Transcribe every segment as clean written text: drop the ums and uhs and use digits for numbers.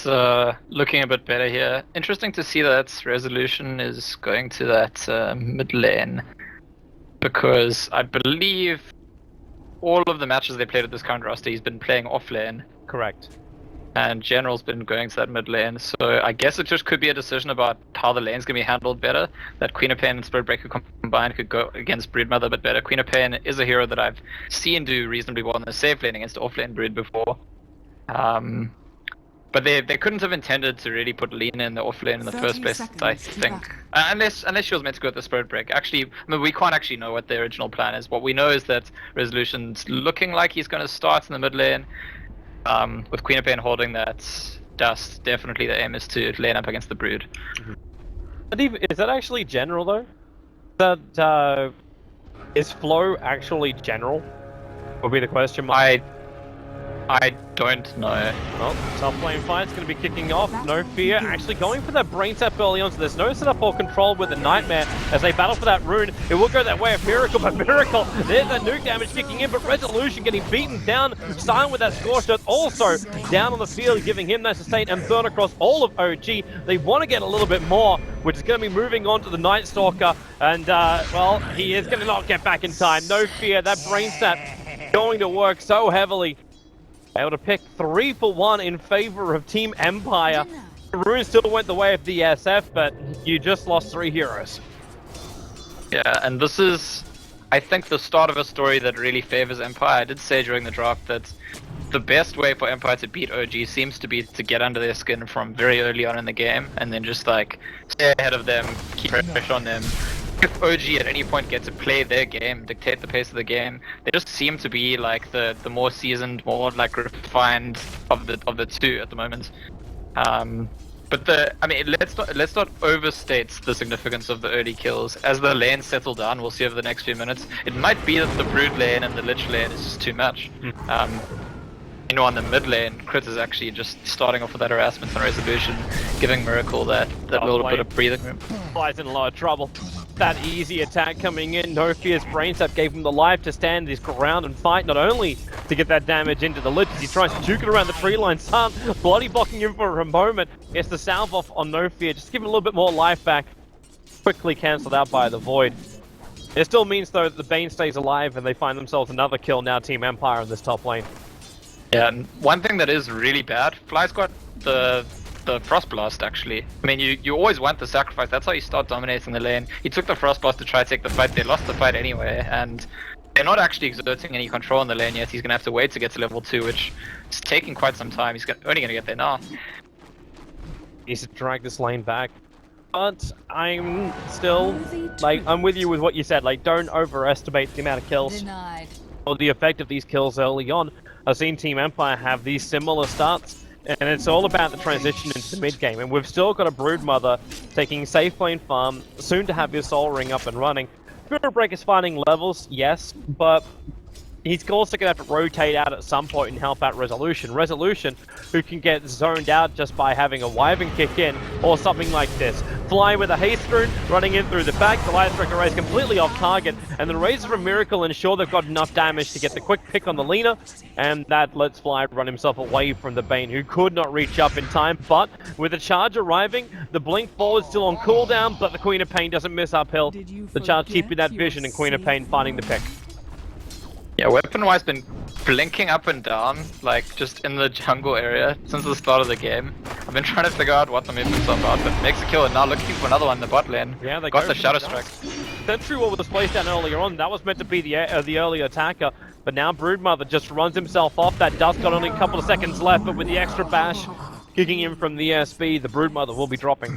It's looking a bit better here. Interesting to see that Resolution is going to that mid lane, because I believe all of the matches they played at this current roster, he's been playing off lane. Correct. And General's been going to that mid lane, so I guess it just could be a decision about how the lane's going to be handled better. That Queen of Pain and Spirit Breaker combined could go against Broodmother a bit better. Queen of Pain is a hero that I've seen do reasonably well in the safe lane against off lane Brood before. But they couldn't have intended to really put Lena in the off lane in the first place, I think. Unless she was meant to go with the Spirit Break. Actually, I mean, we can't actually know what the original plan is. What we know is that Resolution's looking like he's going to start in the mid lane. With Queen of Pain holding that dust, definitely the aim is to lane up against the Brood. Is that actually General though? That is Flow actually General? Will be the question mark. I don't know. Well, top lane fight's going to be kicking off. No Fear actually going for that brain tap early on, so there's no setup or control with the Nightmare as they battle for that rune. It will go that way of Miracle, but Miracle, there's that nuke damage kicking in, but Resolution getting beaten down. Silent with that Scorched Earth also down on the field, giving him that sustain and burn across all of OG. They want to get a little bit more, which is going to be moving on to the Night Stalker, and well, he is going to not get back in time. No Fear, that brain tap going to work so heavily. Able to pick 3 for 1 in favor of Team Empire. The rune still went the way of the SF, but you just lost 3 heroes. Yeah, and this is, I think, the start of a story that really favors Empire. I did say during the draft that the best way for Empire to beat OG seems to be to get under their skin from very early on in the game, and then just like stay ahead of them, keep pressure on them. If OG at any point get to play their game, dictate the pace of the game, they just seem to be like the more seasoned, more like refined of the two at the moment. But let's not overstate the significance of the early kills. As the lanes settle down, we'll see over the next few minutes. It might be that the Brood lane and the Lich lane is just too much. On the mid lane, Crit is actually just starting off with that harassment and Resolution, giving Miracle that little bit of breathing room. Fly's in a lot of trouble. That easy attack coming in, No Fear's brain tap gave him the life to stand his ground and fight, not only to get that damage into the Lich as he tries to juke it around the tree line. Sun bloody blocking him for a moment. Gets the salve off on No Fear, just give him a little bit more life back. Quickly cancelled out by the Void. It still means though that the Bane stays alive and they find themselves another kill now, Team Empire in this top lane. Yeah, and one thing that is really bad, Fly's got the Frost Blast actually. I mean, you always want the sacrifice, that's how you start dominating the lane. He took the Frost Blast to try to take the fight, they lost the fight anyway, and they're not actually exerting any control in the lane yet. He's going to have to wait to get to level 2, which is taking quite some time. He's only going to get there now. Needs to drag this lane back. But I'm still, like, I'm with you with what you said, like, don't overestimate the amount of kills. Denied. Or the effect of these kills early on. I've seen Team Empire have these similar starts, and it's all about the transition into the mid game. And we've still got a Broodmother taking safe lane farm, soon to have his Soul Ring up and running. Spirit Break is finding levels, yes, but he's also going to have to rotate out at some point and help out Resolution. Resolution, who can get zoned out just by having a Wyvern kick in, or something like this. Fly with a haste rune, running in through the back, the Light Striker Raise completely off target, and then Razor from Miracle ensure they've got enough damage to get the quick pick on the Lina, and that lets Fly run himself away from the Bane, who could not reach up in time, but with the charge arriving, the Blink forward still on cooldown, but the Queen of Pain doesn't miss uphill. The charge keeping that vision, and Queen of Pain finding the pick. Yeah, weapon-wise been blinking up and down, like just in the jungle area since the start of the game. I've been trying to figure out what the movements are about, but makes a kill and now looking for another one in the bot lane. Yeah, they got the Shadow Strike. Sentry Wall was placed down earlier on, that was meant to be the early attacker, but now Broodmother just runs himself off. That dust got only a couple of seconds left, but with the extra bash kicking in from the SB, the Broodmother will be dropping.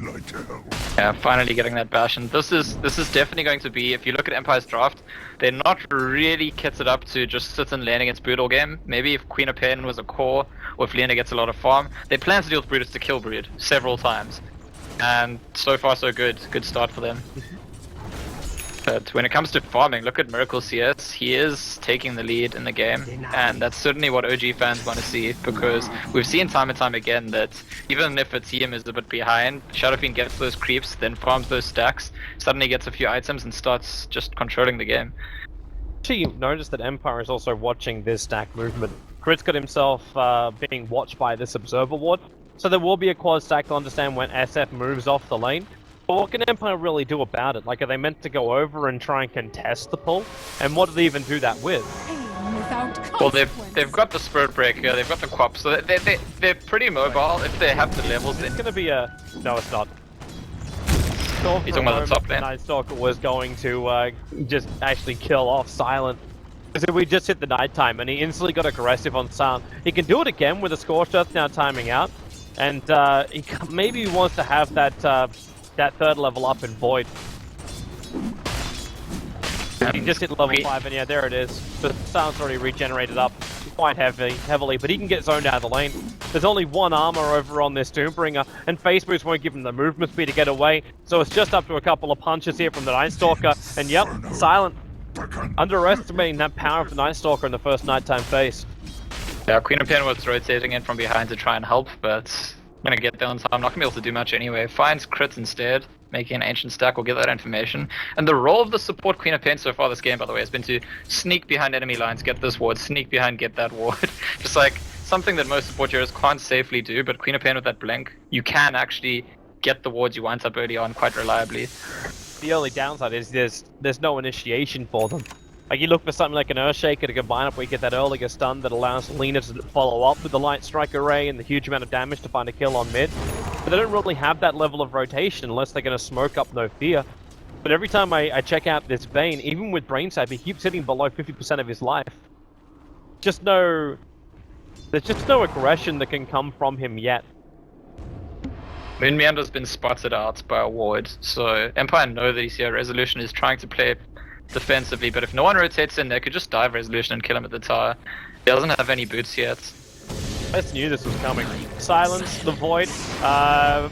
Yeah, finally getting that bash, and this is definitely going to be, if you look at Empire's draft, they're not really kitted up to just sit and lane against Brood all game. Maybe if Queen of Pain was a core, or if Lena gets a lot of farm, their plan to deal with Brood is to kill Brood several times. And so far so good, good start for them. But when it comes to farming, look at Miracle CS, he is taking the lead in the game, and that's certainly what OG fans want to see, because we've seen time and time again that even if a team is a bit behind, Shadow Fiend gets those creeps, then farms those stacks, suddenly gets a few items and starts just controlling the game. Actually, noticed that Empire is also watching this stack movement. Crit's got himself being watched by this Observer Ward. So there will be a quad stack to understand when SF moves off the lane. But what can Empire really do about it? Like, are they meant to go over and try and contest the pull? And what do they even do that with? Well, they've got the Spirit Breaker, they've got the Quap, so they're pretty mobile if they have the levels. It's gonna be a... No, it's not. You're talking about the top lane? Night Stalker was going to just actually kill off Silent. So we just hit the nighttime and he instantly got aggressive on Silent. He can do it again with a Scorched Earth now timing out. And he maybe wants to have that that third level up in Void. He just hit level 5 and yeah, there it is. The Silent's already regenerated up quite heavily, but he can get zoned out of the lane. There's only one armor over on this Doombringer, and Face Boost won't give him the movement speed to get away, so it's just up to a couple of punches here from the Night Stalker, and yep, Silent underestimating that power of the Night Stalker in the first nighttime phase. Yeah, Queen of Pain was rotating in from behind to try and help, but I'm gonna get there on time. I'm not gonna be able to do much anyway. Finds crits instead, making an ancient stack will get that information. And the role of the support Queen of Pain so far this game, by the way, has been to sneak behind enemy lines, get this ward, sneak behind, get that ward. Just like something that most support heroes can't safely do, but Queen of Pain with that blink, you can actually get the wards you want up early on quite reliably. The only downside is there's no initiation for them. Like, you look for something like an Earthshaker to combine up where you get that earlier stun that allows Lina to follow up with the Light Strike Array and the huge amount of damage to find a kill on mid. But they don't really have that level of rotation unless they're going to smoke up No Fear. But every time I check out this Vayne, even with Brain Stab, he keeps hitting below 50% of his life. There's just no aggression that can come from him yet. Moon Meander's been spotted out by a ward, so Empire know that he's here. Resolution is trying to play defensively, but if no one rotates in, they could just dive Resolution and kill him at the tower. He doesn't have any boots yet. I just knew this was coming. Silence, the Void.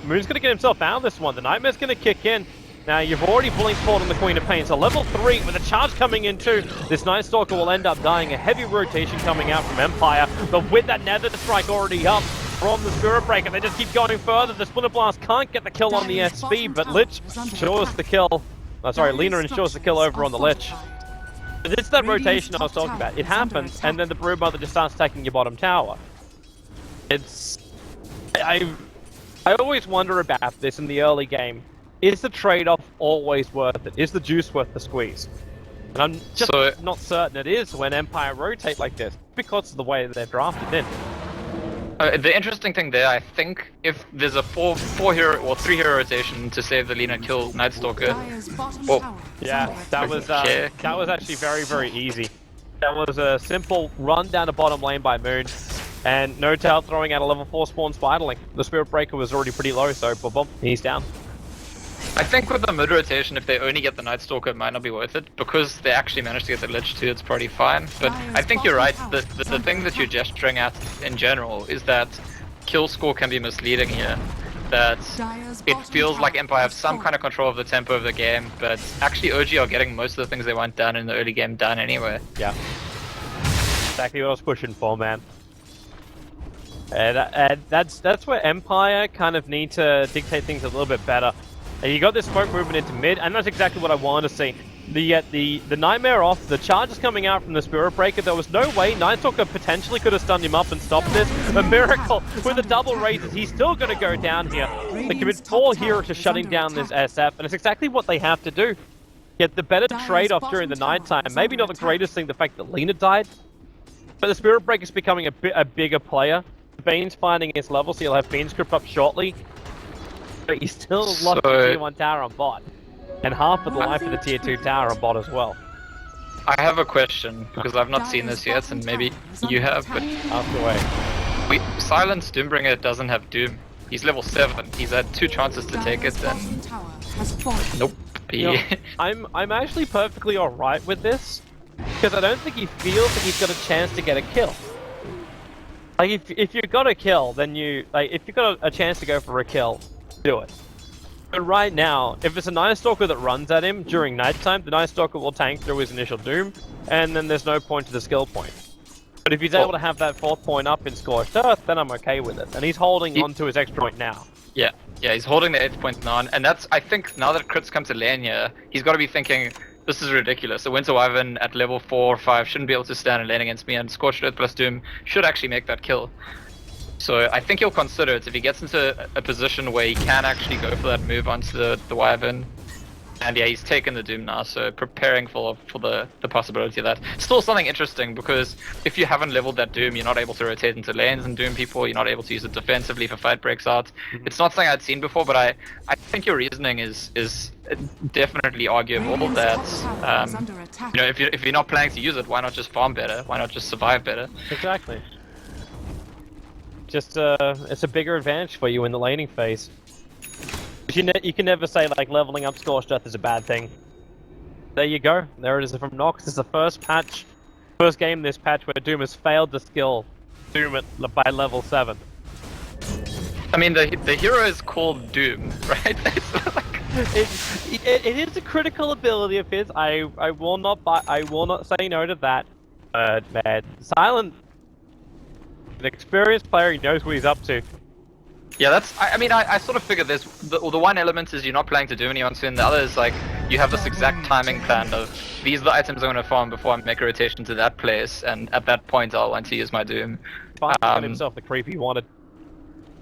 Moon's gonna get himself out of this one. The Nightmare's gonna kick in. Now, you've already blink pulled on the Queen of Pain, so level 3 with a charge coming in too. This Night Stalker will end up dying. A heavy rotation coming out from Empire, but with that Nether Strike already up from the Spirit Breaker, they just keep going further. The Splinter Blast can't get the kill on the SP, but Lich ensures the kill. Lina ensures the kill over on the Lich. But it's that rotation I was talking about. It happens, and then the Broodmother just starts taking your bottom tower. I always wonder about this in the early game. Is the trade-off always worth it? Is the juice worth the squeeze? And I'm just not certain it is when Empire rotate like this, because of the way they're drafted in. The interesting thing there, I think, if there's a 4 hero or 3 hero rotation to save the Lina kill Night Stalker, well, yeah, that was actually very, very easy. That was a simple run down the bottom lane by Moon, and No Tail throwing out a level 4 spawn Spiderling. The Spirit Breaker was already pretty low, so boom, boom, he's down. I think with the mid rotation, if they only get the Night Stalker, it might not be worth it, because they actually managed to get the Lich too, it's pretty fine. But I think you're right, the thing that you're gesturing at in general is that kill score can be misleading here. That it feels like Empire have some kind of control of the tempo of the game, but actually OG are getting most of the things they want done in the early game done anyway. Yeah. Exactly what I was pushing for, man. And that's where Empire kind of need to dictate things a little bit better. You got this smoke movement into mid, and that's exactly what I wanted to see. The Nightmare off, the charges coming out from the Spirit Breaker, there was no way Night Stalker potentially could have stunned him up and stopped this. A miracle with the double raises, he's still going to go down here. They commit 4 heroes to shutting down this SF, and it's exactly what they have to do. Yet the better trade-off during the nighttime, maybe not the greatest thing, the fact that Lina died, but the Spirit Breaker is becoming a bigger player. Bane's finding his level, so he'll have Bane's script up shortly. But he's still locked the tier 1 tower on bot. And half of the life of the tier 2 tower on bot as well. I have a question, because I've not seen this yet, and maybe you have, but... Ask away. Silence Doombringer doesn't have Doom. He's level 7. He's had 2 chances to take it, and... Nope. You know, I'm actually perfectly alright with this, because I don't think he feels that he's got a chance to get a kill. Like, if you've got a kill, then if you've got a chance to go for a kill, do it. But right now, if it's a Night Stalker that runs at him during nighttime, the Night Stalker will tank through his initial Doom, and then there's no point to the skill point. But if he's able to have that 4th point up in Scorched Earth, then I'm okay with it. And he's holding on to his extra point now. Yeah, he's holding the 8th point now, and that's, I think, now that crits come to lane here, he's got to be thinking, this is ridiculous. A Winter Wyvern at level 4 or 5 shouldn't be able to stand in lane against me, and Scorched Earth plus Doom should actually make that kill. So I think he'll consider it if he gets into a position where he can actually go for that move onto the Wyvern. And yeah, he's taken the Doom now, so preparing for the possibility of that. Still something interesting, because if you haven't leveled that Doom, you're not able to rotate into lanes and Doom people, you're not able to use it defensively if a fight breaks out. It's not something I'd seen before, but I think your reasoning is definitely arguable that, you know, if you're not planning to use it, why not just farm better? Why not just survive better? Exactly. Just, it's a bigger advantage for you in the laning phase. You can never say, like, leveling up Scorched Earth is a bad thing. There you go. There it is from Nox. It's the first game this patch where Doom has failed to skill Doom by level 7. I mean, the hero is called Doom, right? It is a critical ability of his. I will not say no to that. Man, Silent, an experienced player, he knows what he's up to. Yeah, that's. I mean, I sort of figured there's the one element is you're not planning to do anyone soon. The other is like you have this exact timing plan of these are the items I'm going to farm before I make a rotation to that place, and at that point I'll want to use my Doom. Finally got himself the creep he wanted.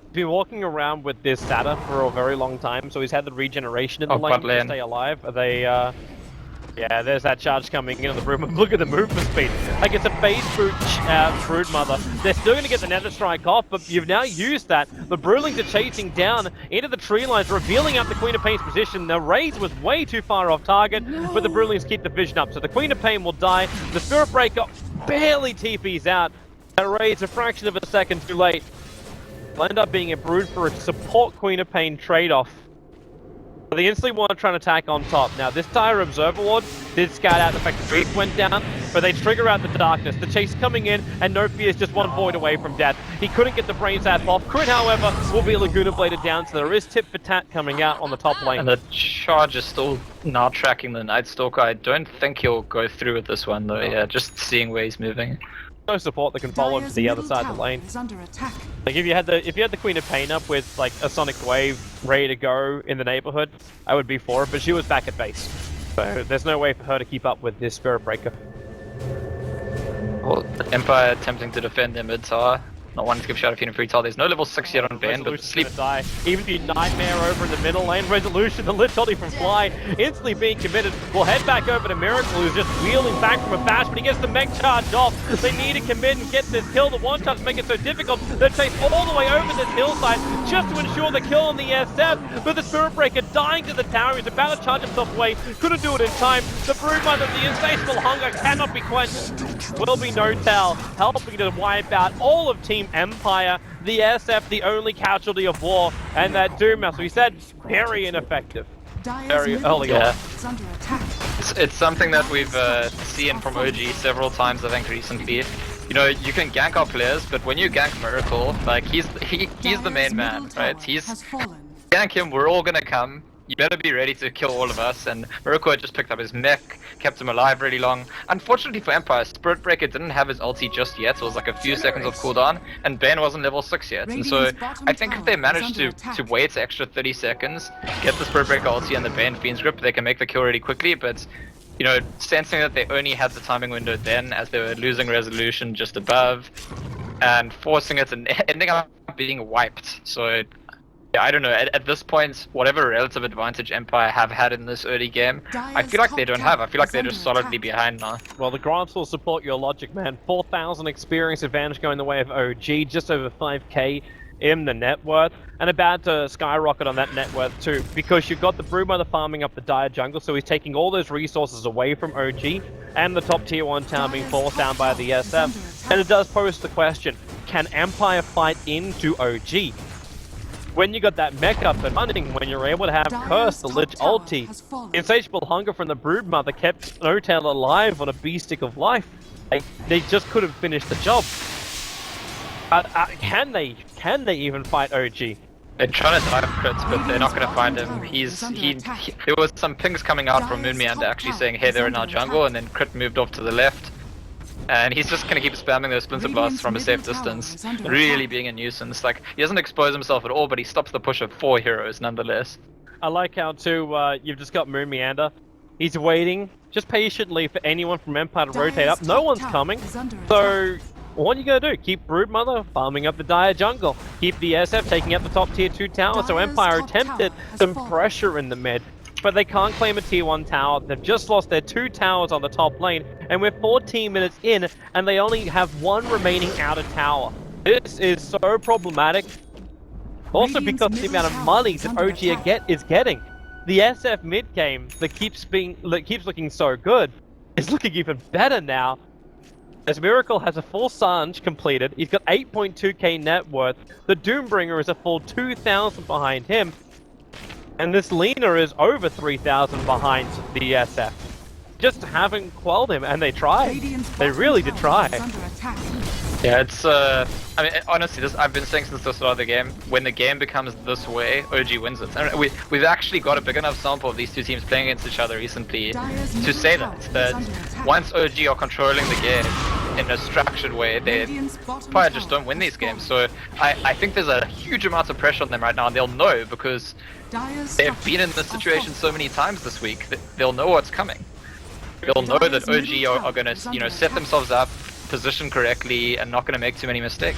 He's been walking around with this Sata for a very long time, so he's had the regeneration in the lane to stay alive. Yeah, there's that charge coming in on the Brood. Look at the movement speed. Like, it's a phase Brood Mother. They're still going to get the Nether Strike off, but you've now used that. The Broodlings are chasing down into the tree lines, revealing out the Queen of Pain's position. The Raze was way too far off target, but the Broodlings keep the vision up. So the Queen of Pain will die. The Spirit Breaker barely TPs out. That Raze a fraction of a second too late. Will end up being a Brood for a support Queen of Pain trade-off. But they instantly want to try and attack on top. Now, this Dire Observer Ward did scout out the fact the Beast went down, but they trigger out the darkness. The chase coming in, and No Fear is just one void away from death. He couldn't get the Brain Zap off. Crit, however, will be Laguna Bladed down, so there is Tip for Tat coming out on the top lane. And the charge is still not tracking the Night Stalker. I don't think he'll go through with this one, though. Yeah, just seeing where he's moving. No support that can follow him to the other side of the lane. Like, if you had the Queen of Pain up with like a Sonic Wave ready to go in the neighborhood, I would be for it, but she was back at base. So there's no way for her to keep up with this Spirit Breaker. Well, Empire attempting to defend their mid tower. Not wanting to give Shadow Fiend a free tile. There's no level 6 yet on Ben, but Sleep. Die. Even if you Nightmare over in the middle lane, Resolution, the literally from Fly, instantly being committed. We'll head back over to Miracle, who's just wheeling back from a bash, but he gets the mech charge off. They need to commit and get this kill. The one-shots make it so difficult. They chase all the way over this hillside just to ensure the kill on the SF, but the Spirit Breaker dying to the tower. He's about to charge himself away. Couldn't do it in time. The Broodmother, the insatiable hunger cannot be quenched. Will be no tell, helping to wipe out all of Team Empire, the SF, the only casualty of war, and that Doom, as we said, very ineffective. Very early on. It's something that we've seen from OG several times, I think, recently. You know, you can gank our players, but when you gank Miracle, like, he's the main man, right? Gank him, we're all gonna come. You better be ready to kill all of us, and Miracle had just picked up his mech, kept him alive really long. Unfortunately for Empire, Spirit Breaker didn't have his ulti just yet, so it was like a few seconds of cooldown, and Ben wasn't level 6 yet. And so I think if they manage to wait the extra 30 seconds, get the Spirit Breaker ulti and the Ben Fiend's Grip, they can make the kill really quickly, but you know, sensing that they only had the timing window then, as they were losing resolution just above, and forcing it and ending up being wiped. So yeah, I don't know, at this point, whatever relative advantage Empire have had in this early game, I feel like they don't have. I feel like they're just solidly behind now. Well, the grants will support your logic, man. 4,000 experience advantage going the way of OG, just over 5k in the net worth, and about to skyrocket on that net worth too, because you've got the Broodmother farming up the Dire jungle, so he's taking all those resources away from OG, and the top tier 1 town being forced down by the SF. And it does pose the question, can Empire fight into OG? When you got that mech up and running, when you're able to have Curse, the Lich ulti, insatiable hunger from the Broodmother kept No Tail alive on a Beast Stick of Life. They just couldn't finish the job. Can they even fight OG? They're trying to dive crits, but they're not going to find him. There was some pings coming out from Moonmeander actually saying, hey, they're in our jungle, and then Crit moved off to the left. And he's just going to keep spamming those Splinter Blasts from a safe distance, really being a nuisance. Like, he doesn't expose himself at all, but he stops the push of 4 heroes nonetheless. I like how, too, you've just got Moonmeander. He's waiting, just patiently, for anyone from Empire to rotate up. No one's coming, so what are you gonna do? Keep Broodmother farming up the Dire jungle. Keep the SF taking out the top tier 2 tower. So Empire attempted some pressure in the mid, but they can't claim a tier 1 tower. They've just lost their 2 towers on the top lane, and we're 14 minutes in, and they only have 1 remaining outer tower. This is so problematic. Also because of the amount of money that OG is getting. The SF mid game that keeps looking so good is looking even better now. As Miracle has a full Sange completed, he's got 8.2k net worth. The Doombringer is a full 2,000 behind him, and this Lina is over 3,000 behind the SF. Just haven't quelled him, and they tried. They really did try. Yeah, it's I mean, honestly, I've been saying since the start of the game, when the game becomes this way, OG wins it. And we've actually got a big enough sample of these two teams playing against each other recently to say that once OG are controlling the game in a structured way, they probably just don't win these games. So I think there's a huge amount of pressure on them right now, and they'll know because they've been in this situation so many times this week that they'll know what's coming. They'll know that OG are going to, you know, set themselves up, position correctly, and not going to make too many mistakes.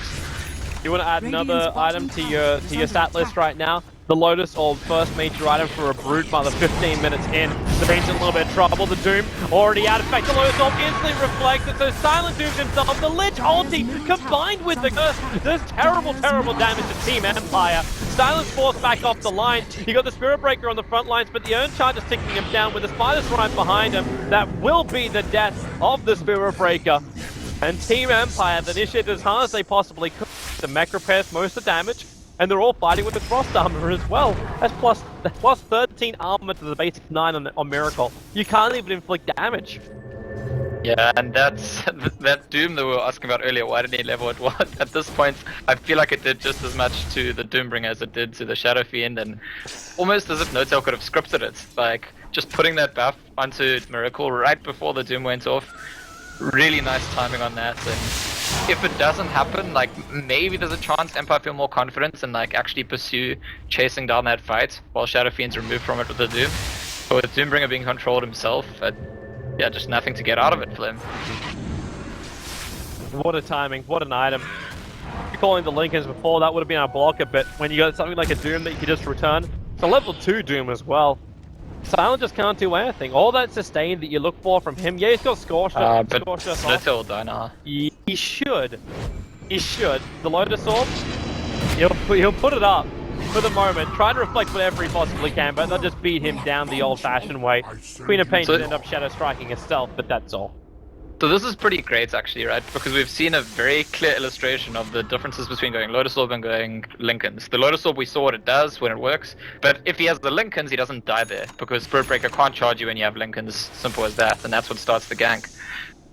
You want to add another item to your stat list right now? The Lotus Orb, first major item for a Broodmother, 15 minutes in. The Fiend's in a little bit of trouble. The Doom already out. In fact, the Lotus Orb instantly reflects it, so Silent dooms himself. The Lich ulti combined with the Curse does terrible, terrible damage to Team Empire. Silence forced back off the line. You got the Spirit Breaker on the front lines, but the Urn Charge is taking him down with the Spider's right behind him. That will be the death of the Spirit Breaker. And Team Empire that initiated as hard as they possibly could. The mech repairs most of the damage, and they're all fighting with the Frost Armor as well. That's plus 13 armor to the basic 9 on Miracle. You can't even inflict damage. Yeah, and that's that Doom that we were asking about earlier, why didn't he level it? Well, at this point, I feel like it did just as much to the Doombringer as it did to the Shadow Fiend, and almost as if Notel could have scripted it. Like, just putting that buff onto Miracle right before the Doom went off. Really nice timing on that, and if it doesn't happen, like, maybe there's a chance Empire feel more confidence and like actually pursue chasing down that fight while Shadow Fiend's removed from it with the Doom. But with Doombringer being controlled himself, yeah, just nothing to get out of it for him. What a timing, what an item. If you're calling the Lincolns before, that would have been our blocker, but when you got something like a Doom that you can just return, it's a level 2 Doom as well. Silent just can't do anything. All that sustain that you look for from him, yeah, he's got Scorched Earth. But Notel will die now. He should. He should. The Lotus Orb, he'll put it up for the moment, try to reflect whatever he possibly can, but not just beat him down the old-fashioned way. Queen of Pain should end up Shadow Striking herself, but that's all. So this is pretty great actually, right? Because we've seen a very clear illustration of the differences between going Lotus Orb and going Lincolns. The Lotus Orb, we saw what it does when it works, but if he has the Lincolns, he doesn't die there, because Spirit Breaker can't charge you when you have Lincolns, simple as that, and that's what starts the gank.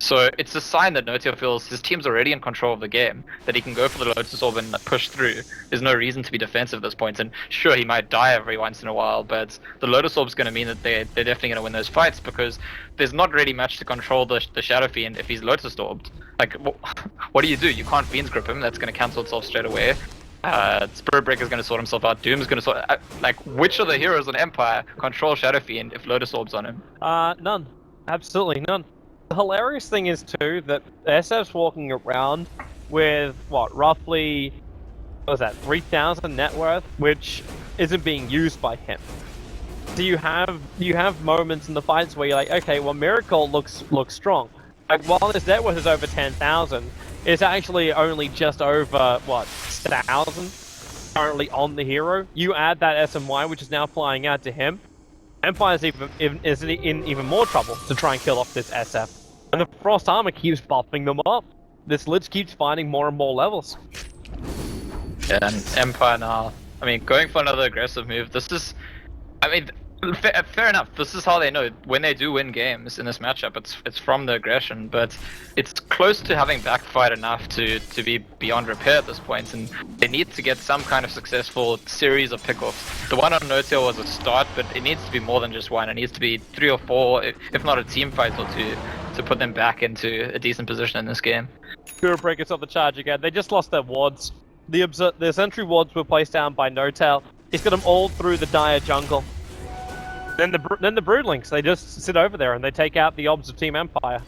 So it's a sign that Notil feels his team's already in control of the game, that he can go for the Lotus Orb and push through. There's no reason to be defensive at this point, and sure, he might die every once in a while, but the Lotus Orb's going to mean that they're definitely going to win those fights, because there's not really much to control the Shadow Fiend if he's Lotus Orbed. Like, what do? You can't Fiend's Grip him, that's going to cancel itself straight away. Spirit Breaker's going to sort himself out, Doom's going to sort... like, which of the heroes in Empire control Shadow Fiend if Lotus Orb's on him? None. Absolutely none. The hilarious thing is, too, that SF's walking around with, what, roughly, what was that, 3,000 net worth, which isn't being used by him. So you have moments in the fights where you're like, okay, well, Miracle looks strong. Like, while his net worth is over 10,000, it's actually only just over, what, 1,000 currently on the hero. You add that SMY, which is now flying out to him, Empire's is in even more trouble to try and kill off this SF. And the Frost Armor keeps buffing them up. This Lich keeps finding more and more levels. Yeah, and Empire now, I mean, going for another aggressive move, this is, I mean, fair enough, this is how they know when they do win games in this matchup, it's from the aggression, but it's close to having backfired enough to be beyond repair at this point, and they need to get some kind of successful series of pickoffs. The one on Notil was a start, but it needs to be more than just one. It needs to be 3 or 4, if not a team fight or 2, to put them back into a decent position in this game. Spirit Breakers on the charge again. They just lost their wards. The sentry wards were placed down by Notel. He's got them all through the Dire jungle. Then the Broodlings, they just sit over there and they take out the obs of Team Empire.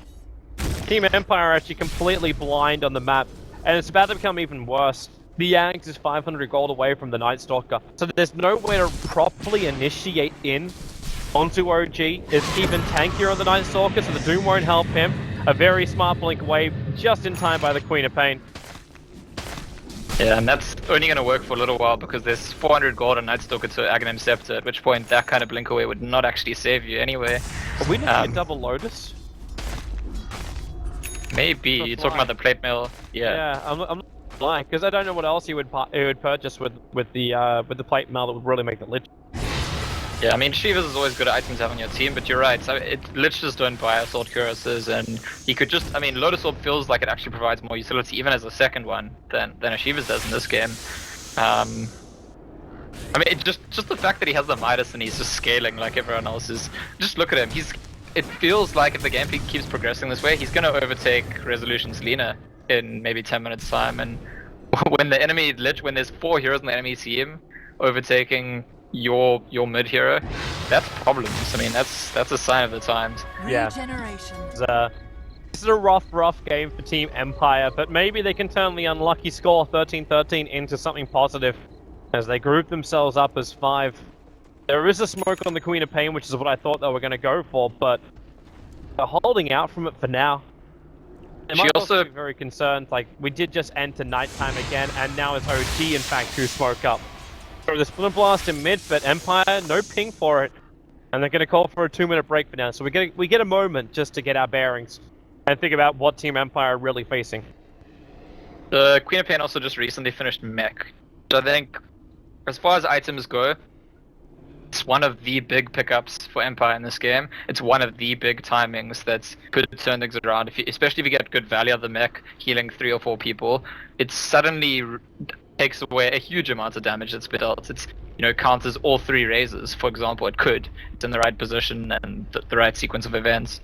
Team Empire are actually completely blind on the map, and it's about to become even worse. The Axe is 500 gold away from the Night Stalker, so there's no way to properly initiate in onto OG. It's even tankier on the Night Stalker, so the Doom won't help him. A very smart blink away, just in time by the Queen of Pain. Yeah, and that's only going to work for a little while because there's 400 gold on Night Stalker to Aghanim Scepter, at which point that kind of blink away would not actually save you anyway. Are we not get double Lotus? Maybe. You're talking about the plate mail? Yeah. Yeah, I'm lying, because I don't know what else he would purchase with the plate mail that would really make the Lich. Yeah, I mean, Shivas is always good items to have on your team, but you're right. So Lich just don't buy Assault Cuirasses, and he could just, I mean, Lotus Orb feels like it actually provides more utility, even as a second one, than a Shivas does in this game. I mean, it just the fact that he has the Midas and he's just scaling like everyone else is. Just look at him. It feels like if the game keeps progressing this way, he's going to overtake Resolution's Lina in maybe 10 minutes time. And when the enemy when there's 4 heroes in the enemy team overtaking your mid hero, that's problems. I mean, that's a sign of the times. Yeah. This is a rough game for Team Empire, but maybe they can turn the unlucky score 13-13 into something positive as they group themselves up as 5. There is a smoke on the Queen of Pain, which is what I thought they were going to go for, but they're holding out from it for now. They might also be very concerned, like, we did just enter nighttime again, and now it's OG, in fact, who smoke up. So the Splinter Blast in mid, but Empire, no ping for it. And they're going to call for a 2-minute break for now, so we get a moment just to get our bearings and think about what Team Empire are really facing. The Queen of Pain also just recently finished mech. So I think, as far as items go, it's one of the big pickups for Empire in this game. It's one of the big timings that could turn things around. Especially if you get good value of the mech, healing 3 or 4 people, it suddenly takes away a huge amount of damage that's been dealt. It's, you know, counters all 3 raises, for example. It could. It's in the right position and the right sequence of events.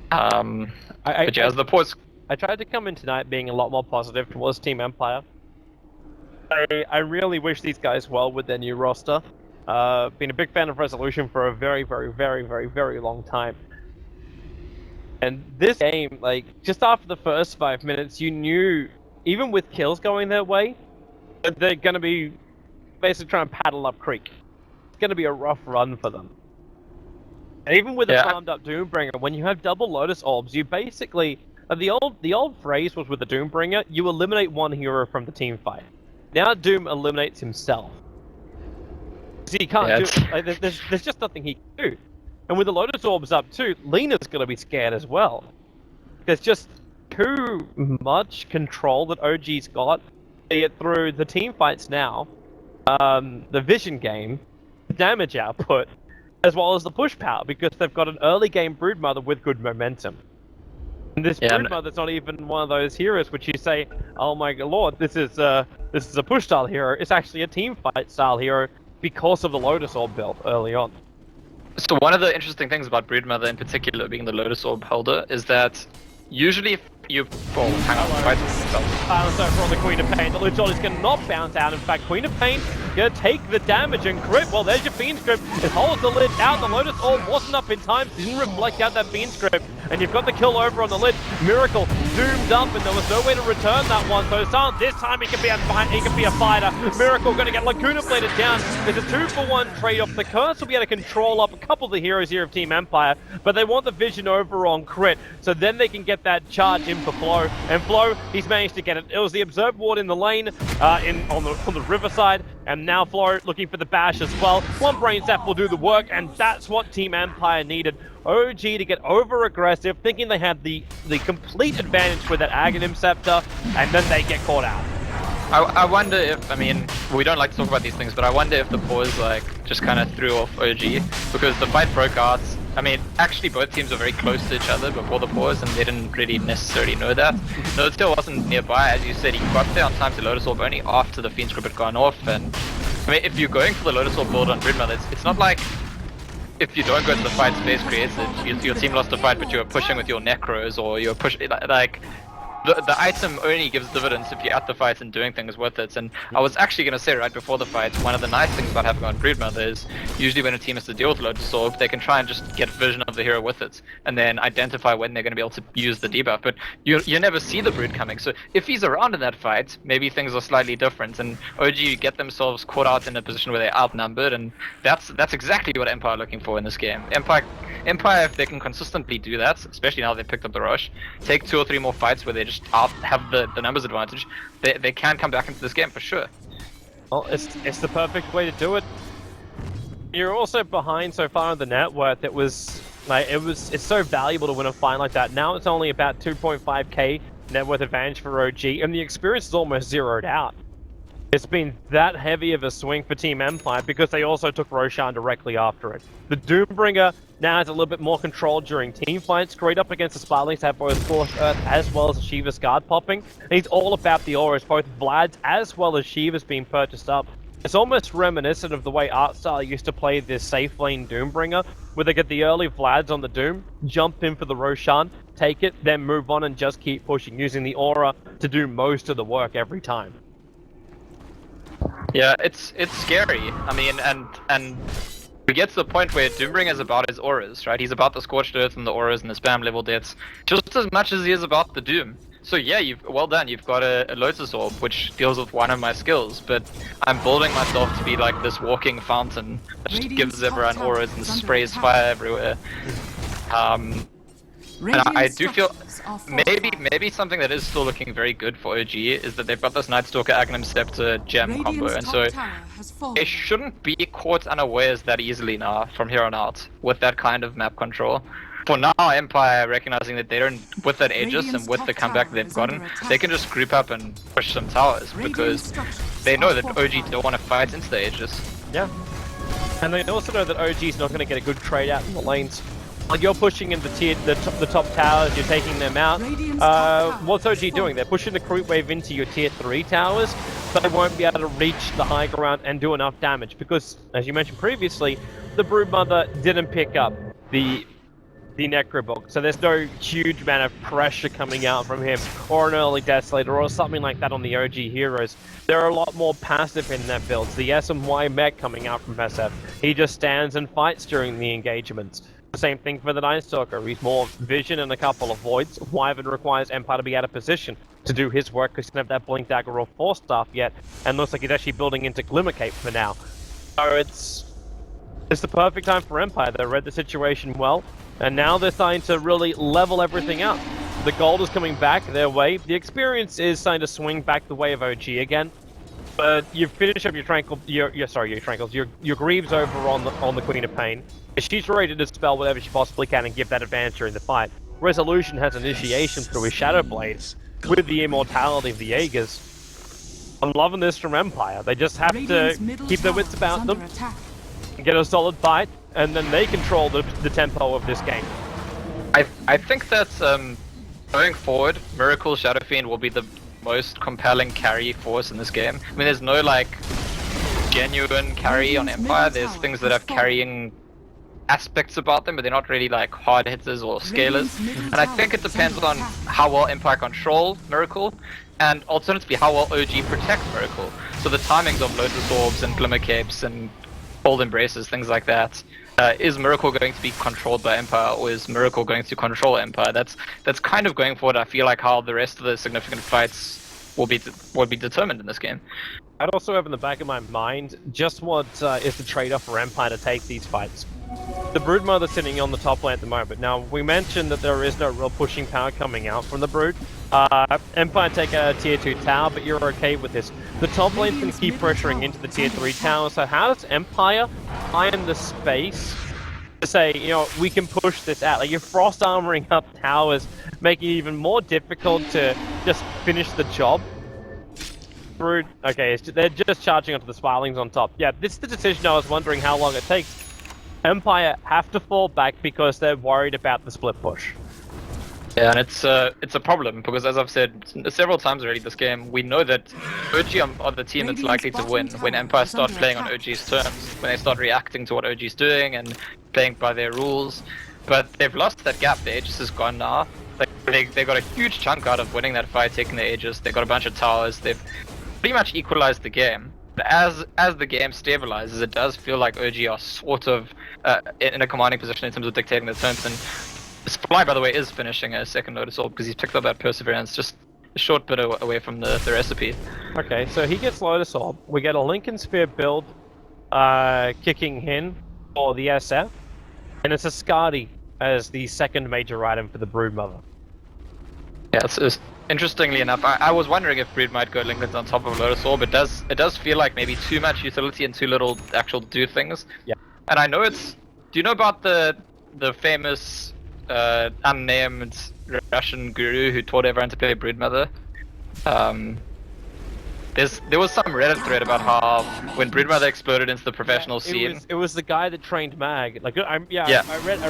But yeah, as the pause. I tried to come in tonight being a lot more positive towards Team Empire. I really wish these guys well with their new roster. Been a big fan of Resolution for a very, very, very, very, very long time. And this game, like, just after the first 5 minutes, you knew, even with kills going their way, that they're going to be basically trying to paddle up creek. It's going to be a rough run for them. And even with a farmed up Doombringer, when you have double Lotus Orbs, you basically... the old phrase was with the Doombringer, you eliminate one hero from the team fight. Now Doom eliminates himself. So he can't do it. Like, there's just nothing he can do. And with the Lotus Orbs up too, Lina's going to be scared as well. There's just too much control that OG's got, be it through the team fights now, the vision game, the damage output, as well as the push power, because they've got an early game Broodmother with good momentum. And this Broodmother's not even one of those heroes which you say, oh my lord, this is a push style hero. It's actually a team fight style hero because of the Lotus Orb build early on. So one of the interesting things about Broodmother in particular, being the Lotus Orb holder, is that usually if you... Oh, hang on, right. Silence over on the Queen of Pain. The Luchon is going to not bounce out. In fact, Queen of Pain going to take the damage and crit. Well, there's your Fiend Script. It holds the lid out. The Lotus Orb wasn't up in time. Didn't reflect out that Fiend Script. And you've got the kill over on the lid. Miracle zoomed up, and there was no way to return that one. So Silent, this time he can be a fighter. Miracle going to get Lacuna bladed down. There's a 2-for-1 trade-off. The Curse will be able to control up a couple of the heroes here of Team Empire, but they want the vision over on crit, so then they can get that charge in for Flow. And Flow, he's managed to get it. It was the Observe Ward in the lane, on the riverside, and now Flow looking for the bash as well. One Brain Zap will do the work, and that's what Team Empire needed. OG to get over-aggressive, thinking they had the complete advantage with that Aghanim Scepter, and then they get caught out. I wonder if, I mean, we don't like to talk about these things, but I wonder if the pause, like, just kind of threw off OG, because the fight broke out. I mean, actually both teams were very close to each other before the pause, and they didn't really necessarily know that. No, it still wasn't nearby. As you said, he got there on time to Lotus Orb only after the Fiend Script had gone off, and I mean, if you're going for the Lotus Orb build on Broodmother, it's not like if you don't go to the fight space created, your team lost the fight, but you were pushing with your Necros, or you're pushing, like, the item only gives dividends if you're at the fight and doing things with it. And I was actually going to say right before the fight, one of the nice things about having on Broodmother is usually when a team has to deal with Lotus Orb, they can try and just get vision of the hero with it, and then identify when they're going to be able to use the debuff. But you never see the Brood coming, so if he's around in that fight, maybe things are slightly different, and OG get themselves caught out in a position where they're outnumbered, and that's exactly what Empire are looking for in this game. Empire, if they can consistently do that, especially now they picked up the rush, take 2 or 3 more fights where they just have the numbers advantage, they can come back into this game for sure. Well, it's the perfect way to do it. You're also behind so far on the net worth. It's so valuable to win a fight like that. Now it's only about 2.5k net worth advantage for OG, and the experience is almost zeroed out. It's been that heavy of a swing for Team Empire because they also took Roshan directly after it. The Doombringer now has a little bit more control during team fights, straight up against the Sparlings have both Scorched Earth as well as Shiva's guard popping. And he's all about the auras, both Vlad's as well as Shiva's being purchased up. It's almost reminiscent of the way Artstyle used to play this safe lane Doombringer, where they get the early Vlads on the Doom, jump in for the Roshan, take it, then move on and just keep pushing, using the aura to do most of the work every time. Yeah, it's scary. I mean, and we get to the point where Doombringer is about his auras, right? He's about the Scorched Earth and the auras and the spam level deaths, just as much as he is about the Doom. So yeah, well done. You've got a Lotus Orb, which deals with one of my skills, but I'm building myself to be like this walking fountain that just gives everyone auras and sprays fire everywhere. And I do feel maybe something that is still looking very good for OG is that they've got this Night Stalker Agnum Scepter gem combo, and so they shouldn't be caught unawares that easily now from here on out with that kind of map control. For now, Empire recognizing that they don't, with that Aegis and with the comeback they've gotten, they can just group up and push some towers because they know that OG don't want to fight into the Aegis. Yeah, and they also know that OG's not going to get a good trade out in the lanes. Like, you're pushing in the top towers, you're taking them out. What's OG doing? They're pushing the creep wave into your tier 3 towers, but they won't be able to reach the high ground and do enough damage because, as you mentioned previously, the Broodmother didn't pick up the Necrobook, so there's no huge amount of pressure coming out from him, or an early Desolator, or something like that on the OG heroes. There are a lot more passive in that build. The SMY mech coming out from SF, he just stands and fights during the engagements. Same thing for the Night Stalker. He's more vision and a couple of voids. Wyvern requires Empire to be out of position to do his work because he doesn't have that Blink Dagger or Force Staff yet, and looks like he's actually building into Glimmer Cape for now. So it's the perfect time for Empire. They read the situation well, and now they're starting to really level everything out. The gold is coming back their way. The experience is starting to swing back the way of OG again. But you finish up your your Greaves over on the Queen of Pain. She's ready to dispel whatever she possibly can and give that advantage during the fight. Resolution has initiation through his Shadow Blades with the immortality of the Jaegers. I'm loving this from Empire. They just have to keep their wits about them, get a solid fight, and then they control the tempo of this game. I think that going forward, Miracle Shadow Fiend will be the most compelling carry force in this game. I mean, there's no like genuine carry on Empire. There's things that have carrying aspects about them, but they're not really like hard hitters or scalers. And I think it depends on how well Empire control Miracle, and alternatively how well OG protect Miracle. So the timings of Lotus Orbs and Glimmer Capes and Cold Embraces, things like that. Is Miracle going to be controlled by Empire, or is Miracle going to control Empire? That's kind of going forward. I feel like how the rest of the significant fights will be determined in this game. I'd also have in the back of my mind just what is the trade-off for Empire to take these fights. The Broodmother sitting on the top lane at the moment. Now, we mentioned that there is no real pushing power coming out from the Brood. Empire take a tier 2 tower, but you're okay with this. The top lane can keep pressuring into the tier 3 tower, so how does Empire iron the space to say, you know, we can push this out? Like, you're frost armoring up towers, making it even more difficult to just finish the job. Brood, okay, they're just charging onto the Spiralings on top. Yeah, this is the decision I was wondering how long it takes. Empire have to fall back because they're worried about the split push. Yeah, and it's a problem because, as I've said several times already this game, we know that OG are the team that's likely to win when Empire start playing on OG's terms, when they start reacting to what OG's doing and playing by their rules. But they've lost that gap. The Aegis is gone now. Like, They got a huge chunk out of winning that fight, taking the Aegis. They got a bunch of towers. They've pretty much equalized the game. But as the game stabilizes, it does feel like OG are sort of in a commanding position in terms of dictating the turns. And Fly, by the way, is finishing a second Lotus Orb because he's picked up that Perseverance just a short bit away from the recipe. Okay, so he gets Lotus Orb. We get a Lincoln Sphere build kicking in for the SF. And it's a Skadi as the second major item for the Broodmother. Yeah, it's interestingly enough, I was wondering if Brood might go Lincolns on top of Lotus Orb. It does feel like maybe too much utility and too little actual do things. Yeah. And I know it's... Do you know about the famous unnamed Russian guru who taught everyone to play Broodmother? There was some Reddit thread about how when Broodmother exploded into the professional scene... It was the guy that trained Mag. Like, I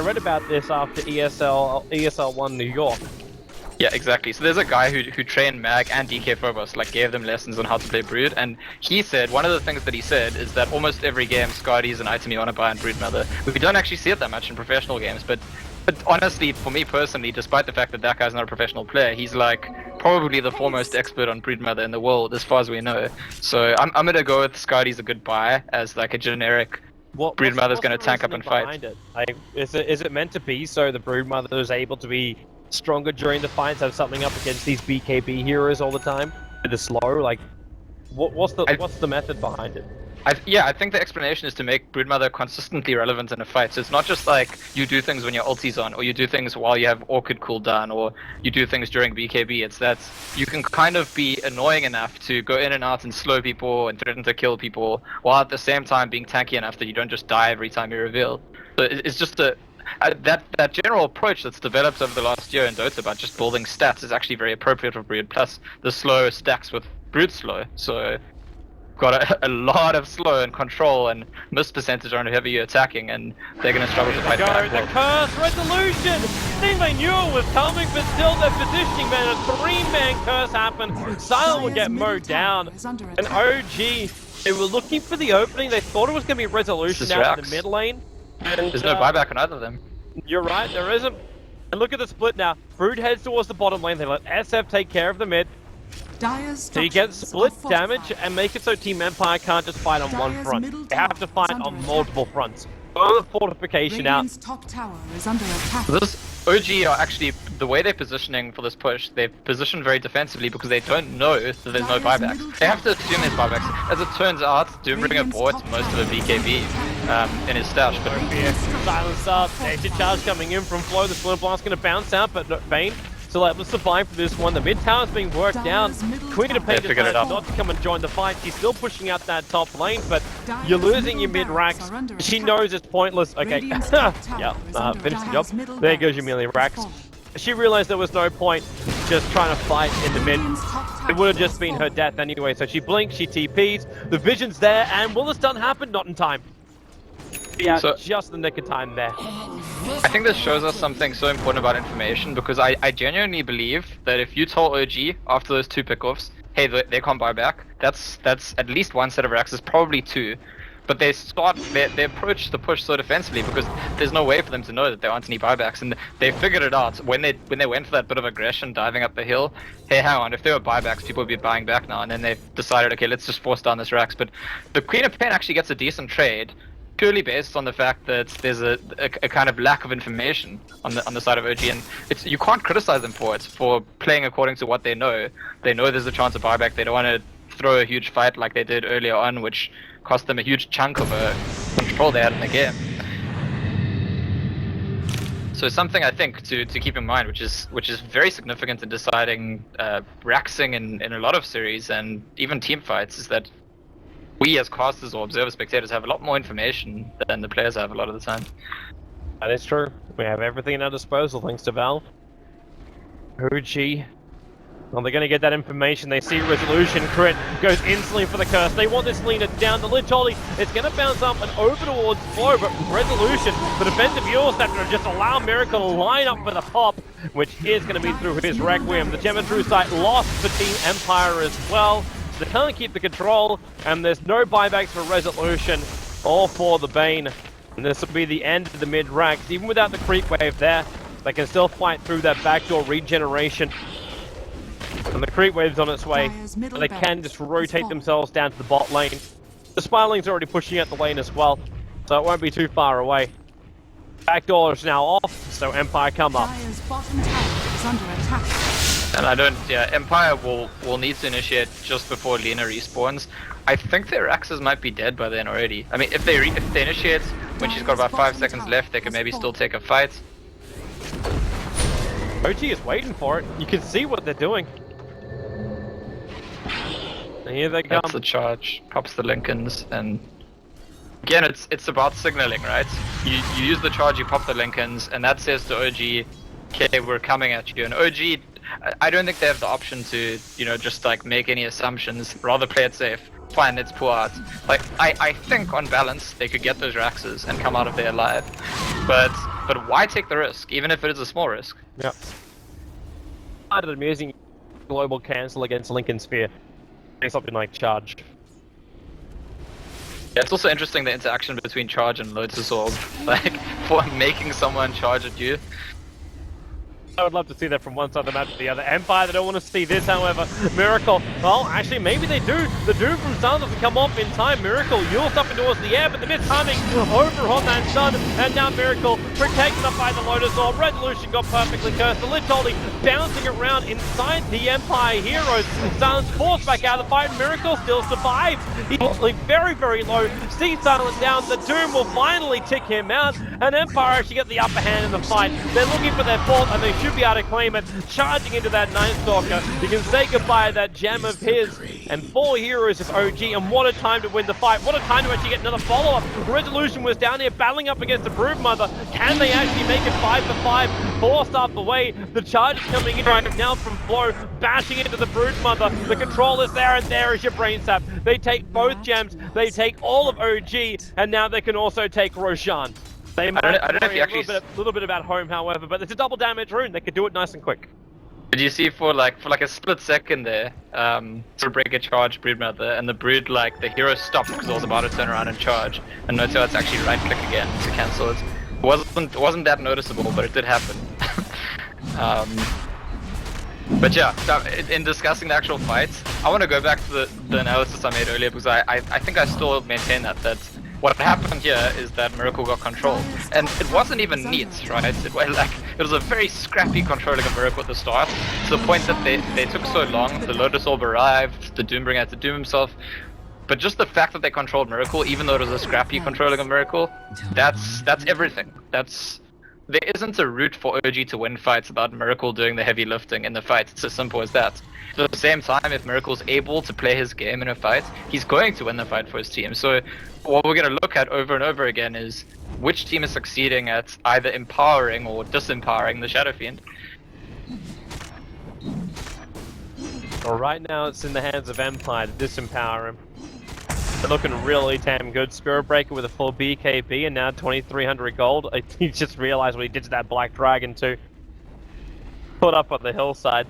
read about this after ESL 1 New York. Yeah, exactly. So there's a guy who trained Mag and DK Phobos, like gave them lessons on how to play Brood, and he said, one of the things that he said is that almost every game Skadi is an item you want to buy in Broodmother. We don't actually see it that much in professional games, but honestly, for me personally, despite the fact that that guy's not a professional player, he's like probably the foremost expert on Broodmother in the world, as far as we know. So I'm gonna go with Skadi's a good buy as like a generic Broodmother's gonna tank up and fight. Like, is it meant to be so the Broodmother is able to be stronger during the fights, have something up against these BKB heroes all the time? It is slow. Like, what's the method behind it? I think the explanation is to make Broodmother consistently relevant in a fight. So it's not just like you do things when your ulti's on, or you do things while you have Orchid cooldown, or you do things during BKB. It's that you can kind of be annoying enough to go in and out and slow people and threaten to kill people, while at the same time being tanky enough that you don't just die every time you reveal. So it's just that general approach that's developed over the last year in Dota about just building stats is actually very appropriate for Brood. Plus, the slow stacks with Brood slow, so got a lot of slow and control and miss percentage on whoever you're attacking, and they're going to struggle to fight back. The curse resolution! I think they knew it was coming, but still they're positioning, man. A 3-man curse happened. Silent will get mowed down. And OG, they were looking for the opening. They thought it was going to be resolution out in the mid lane. And, there's no buyback on either of them. You're right, there isn't. And look at the split now. Brood heads towards the bottom lane. They let SF take care of the mid. So you get split damage and make it so Team Empire can't just fight on one front. They have to fight on multiple fronts. Throw the fortification out. Top tower is under attack. OG are actually, the way they're positioning for this push, they're positioned very defensively because they don't know that there's no buybacks. They have to assume there's buybacks. As it turns out, Doombringer bought most of the BKB in his stash. But Silence up, nature charge coming in from Flo. The Splinter Blast going to bounce out, but Bane still able to survive for this one. The mid tower is being worked down. Queen of Pain decides not to come and join the fight. She's still pushing out that top lane, but you're losing your mid racks. She knows it's pointless. Okay, yeah, finish the job. There goes your melee racks. She realized there was no point just trying to fight in the mid. It would have just been her death anyway. So she blinks, she TPs. The vision's there, and will the stun happen? Not in time. Yeah, so, just the nick of time there. I think this shows us something so important about information, because I genuinely believe that if you told OG after those two pickoffs, hey, they can't buy back, that's at least one set of racks, probably two. But they approach the push so defensively because there's no way for them to know that there aren't any buybacks, and they figured it out when they went for that bit of aggression diving up the hill. Hey, hang on, if there were buybacks, people would be buying back now, and then they decided, okay, let's just force down this racks. But the Queen of Pain actually gets a decent trade, purely based on the fact that there's a kind of lack of information on the side of OG, and you can't criticize them for it, for playing according to what they know. They know there's a chance of buyback. They don't want to throw a huge fight like they did earlier on, which cost them a huge chunk of control they had in the game. So something I think to keep in mind, which is very significant in deciding raxing in a lot of series and even team fights, is that we as casters or observer spectators have a lot more information than the players have a lot of the time. That is true. We have everything at our disposal thanks to Valve. OG. Well, they're going to get that information. They see resolution. Crit goes instantly for the curse. They want this leaner down. The Lich Ollie is going to bounce up and over towards Flo, but resolution, the defensive Eul's going to just allow Miracle to line up for the pop, which is going to be through his Requiem. The Gem through sight lost for Team Empire as well. They can't keep the control, and there's no buybacks for resolution or for the Bane. And this will be the end of the mid ranks. Even without the creep wave there, They can still fight through that backdoor regeneration. And the creep wave's on its way. But they can just rotate themselves down to the bot lane. The Spiraling's already pushing out the lane as well, so it won't be too far away. Backdoor is now off, so Empire come up. Dire's bottom tower is under attack. And Empire will need to initiate just before Lina respawns. I think their axes might be dead by then already. I mean, if they initiate when she's got about 5 seconds left, they can maybe still take a fight. OG is waiting for it. You can see what they're doing. And here they come. That's the charge, pops the Lincolns, and again, it's about signaling, right? You use the charge, you pop the Lincolns, and that says to OG, okay, we're coming at you. And OG, I don't think they have the option to, just like make any assumptions, rather play it safe. Fine, let's pull out. Like, I think on balance, they could get those Raxes and come out of there alive. But why take the risk, even if it is a small risk? Yep. I did an amazing global cancel against Lincoln Sphere. Something like charge. Yeah, it's also interesting the interaction between charge and Lotus Orb, like, for making someone charge at you. I would love to see that from one side of the map to the other. Empire, they don't want to see this, however. Miracle, well, actually, maybe they do. The Doom from Sun doesn't come off in time. Miracle, Yule's up towards the air, but the mistiming over on that Sun, and now Miracle protected up by the Lotus Orb. Resolution got perfectly cursed. The Lich Holy bouncing around inside the Empire heroes. Sun's forced back out of the fight. Miracle still survives. He's actually very, very low. Sea Silent down. The Doom will finally tick him out, and Empire actually get the upper hand in the fight. They're looking for their fourth, and they should be able to claim it. Charging into that Night Stalker. You can say goodbye to that gem of his. And 4 heroes of OG, and what a time to win the fight. What a time to actually get another follow-up. Resolution was down here battling up against the Broodmother. Can they actually make it 5 for 5? Forced off the way. The charge is coming in right now from Flow, bashing into the Broodmother. The control is there, and there is your brain sap. They take both gems. They take all of OG, and now they can also take Roshan. They might I don't know if you actually a little bit about home, however, but it's a double damage rune. They could do it nice and quick. Did you see for like a split second there, to break a charge Broodmother, and the Brood, like, the hero stopped because it was about to turn around and charge, and notice how it's actually right click again to cancel it. It wasn't that noticeable, but it did happen. But yeah, so in discussing the actual fights, I want to go back to the analysis I made earlier, because I think I still maintain that what happened here is that Miracle got control, and it wasn't even neat, right? It was a very scrappy controlling of Miracle at the start, to the point that they took so long. The Lotus Orb arrived, the Doombringer had to doom himself, but just the fact that they controlled Miracle, even though it was a scrappy controlling of Miracle, that's everything. There isn't a route for OG to win fights without Miracle doing the heavy lifting in the fight. It's as simple as that. At the same time, if Miracle's able to play his game in a fight, he's going to win the fight for his team. So what we're going to look at over and over again is which team is succeeding at either empowering or disempowering the Shadow Fiend. Well, right now it's in the hands of Empire to disempower him. They're looking really damn good. Spirit Breaker with a full BKB and now 2,300 gold. He just realized what he did to that Black Dragon too. Put up on the hillside.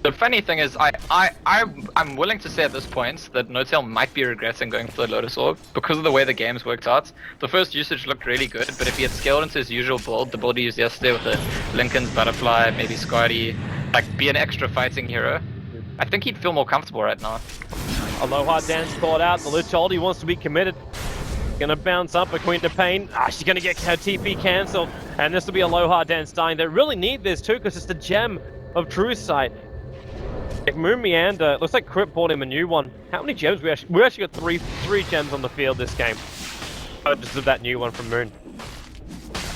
The funny thing is, I'm willing to say at this point that Notail might be regretting going for the Lotus Orb because of the way the game's worked out. The first usage looked really good, but if he had scaled into his usual build, the build he used yesterday with the Lincoln's Butterfly, maybe Scotty, like be an extra fighting hero, I think he'd feel more comfortable right now. Aloha Dance caught out. The Lich Oldie wants to be committed. Gonna bounce up a Queen of Pain. She's gonna get her TP cancelled. And this will be Aloha Dance dying. They really need this too, because it's the gem of True Sight. If Moon Meander, looks like Crypt bought him a new one. How many gems? We actually got three gems on the field this game. Just of that new one from Moon.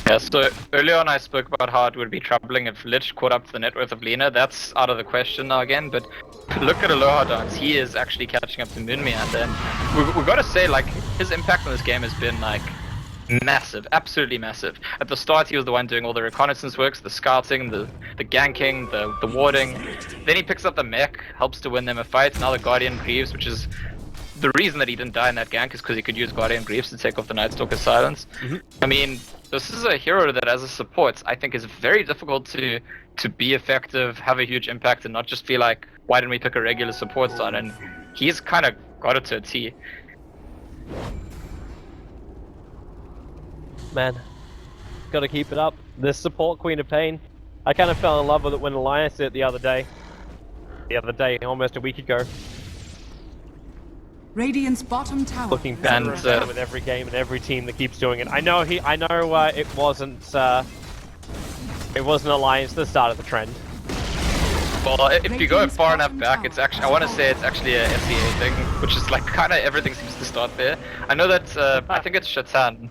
Yeah, so earlier on I spoke about how it would be troubling if Lich caught up to the net worth of Lina. That's out of the question now again, but look at Aloha Dance. He is actually catching up to Moon Meander, and we've got to say, like, his impact on this game has been, like, massive, absolutely massive. At the start he was the one doing all the reconnaissance works, the scouting, the ganking, the warding. Then he picks up the mech, helps to win them a fight. Now the Guardian Greaves, which is the reason that he didn't die in that gank, is because he could use Guardian Greaves to take off the Night Stalker's silence. I mean, this is a hero that as a support I think is very difficult to be effective, have a huge impact, and not just feel like, why didn't we pick a regular support on? And he's kind of got it to a T. Man, gotta keep it up. This support Queen of Pain, I kind of fell in love with it when Alliance did it the other day. Almost a week ago. Radiant's bottom tower. Looking is better under and And, better with every game and every team that keeps doing it. I know it wasn't Alliance at the start of the trend. Well, if you go far enough back, it's actually, I want to say it's actually a SEA thing, which is like kind of everything seems to start there. I know that, I think it's Shatan.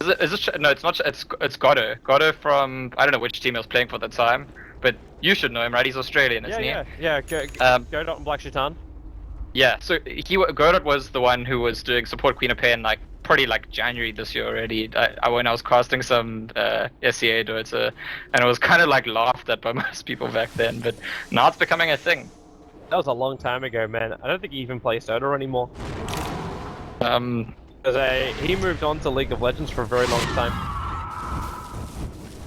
Is it no, it's not, it's Godo. Godo from, I don't know which team I was playing for at the time, but you should know him, right? He's Australian, isn't he? Yeah. Godot and Black Shaitan. Yeah, so Godot was the one who was doing support Queen of Pain like probably like January this year already. When I was casting some SEA Dota, and it was kind of like laughed at by most people back then. But now it's becoming a thing. That was a long time ago, man. I don't think he even plays Dota anymore. Because he moved on to League of Legends for a very long time.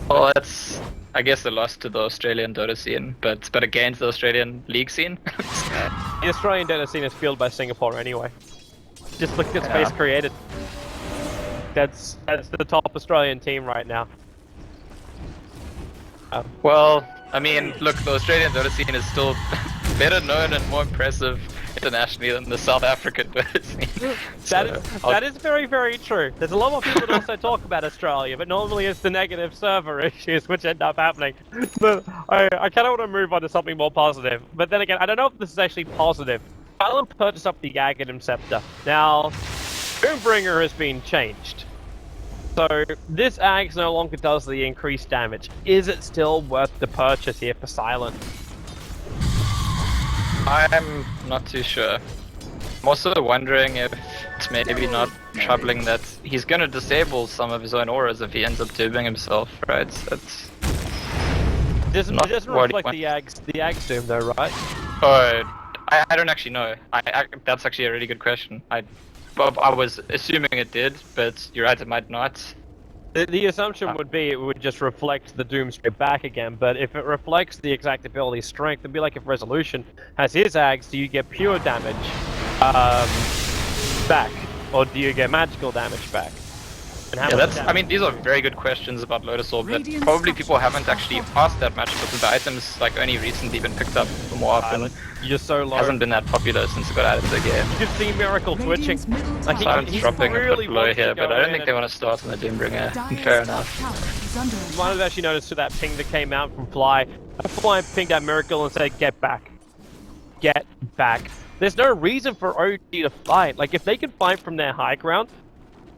Well, that's I guess a loss to the Australian Dota scene, but against the Australian League scene. The Australian Dota scene is fueled by Singapore anyway. Just look at space created. That's the top Australian team right now. Well, I mean, look, the Australian Dota scene is still better known and more impressive internationally than the South African Dota scene. That is very, very true. There's a lot more people that also talk about Australia, but normally it's the negative server issues which end up happening. But I kind of want to move on to something more positive. But then again, I don't know if this is actually positive. Ireland purchased up the Aghanim Scepter. Now, Doombringer has been changed. So, this Axe no longer does the increased damage. Is it still worth the purchase here for Silent? I'm not too sure. I'm also wondering if it's maybe not troubling that he's gonna disable some of his own auras if he ends up tubing himself, right? That's It doesn't reflect the Axe Doom though, right? Oh, I don't actually know. That's actually a really good question. I was assuming it did, but you're right, it might not. The assumption would be it would just reflect the Doom straight back again, but if it reflects the exact ability strength, it'd be like if Resolution has his Axe, do you get pure damage back? Or do you get magical damage back? And how much damage? I mean, these are very good questions about Lotus Orb that probably people haven't actually asked that much because the items like only recently been picked up more often. You're so low. Hasn't been that popular since it got added to the game. You can see Miracle twitching. Like he's dropping really a bit low here, but I don't think they want to start on the Doombringer. Fair enough. You might have actually noticed to that ping that came out from Fly. Fly pinged at Miracle and said, "Get back. Get back." There's no reason for OG to fight. Like, if they can fight from their high ground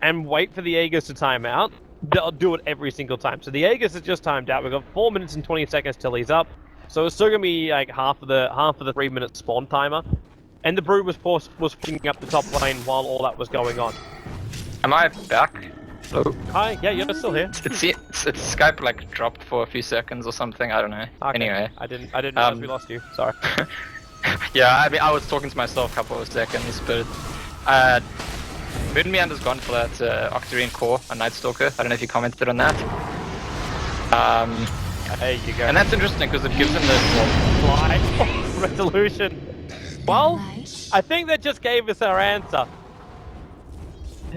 and wait for the Aegis to time out, they'll do it every single time. So the Aegis is just timed out. We've got 4 minutes and 20 seconds till he's up. So it's still gonna be like half of the 3-minute spawn timer. And the Brood was pushing up the top lane while all that was going on. Am I back? Hello? Hi, yeah, you're still here. It's Skype like dropped for a few seconds or something. I don't know. Okay. Anyway, I didn't realize we lost you. Sorry. yeah, I mean, I was talking to myself a couple of seconds, but Moonmiand has gone for that Octarine Core on Night Stalker. I don't know if you commented on that. There you go. And that's interesting because it gives him the Fly resolution. Well, I think that just gave us our answer.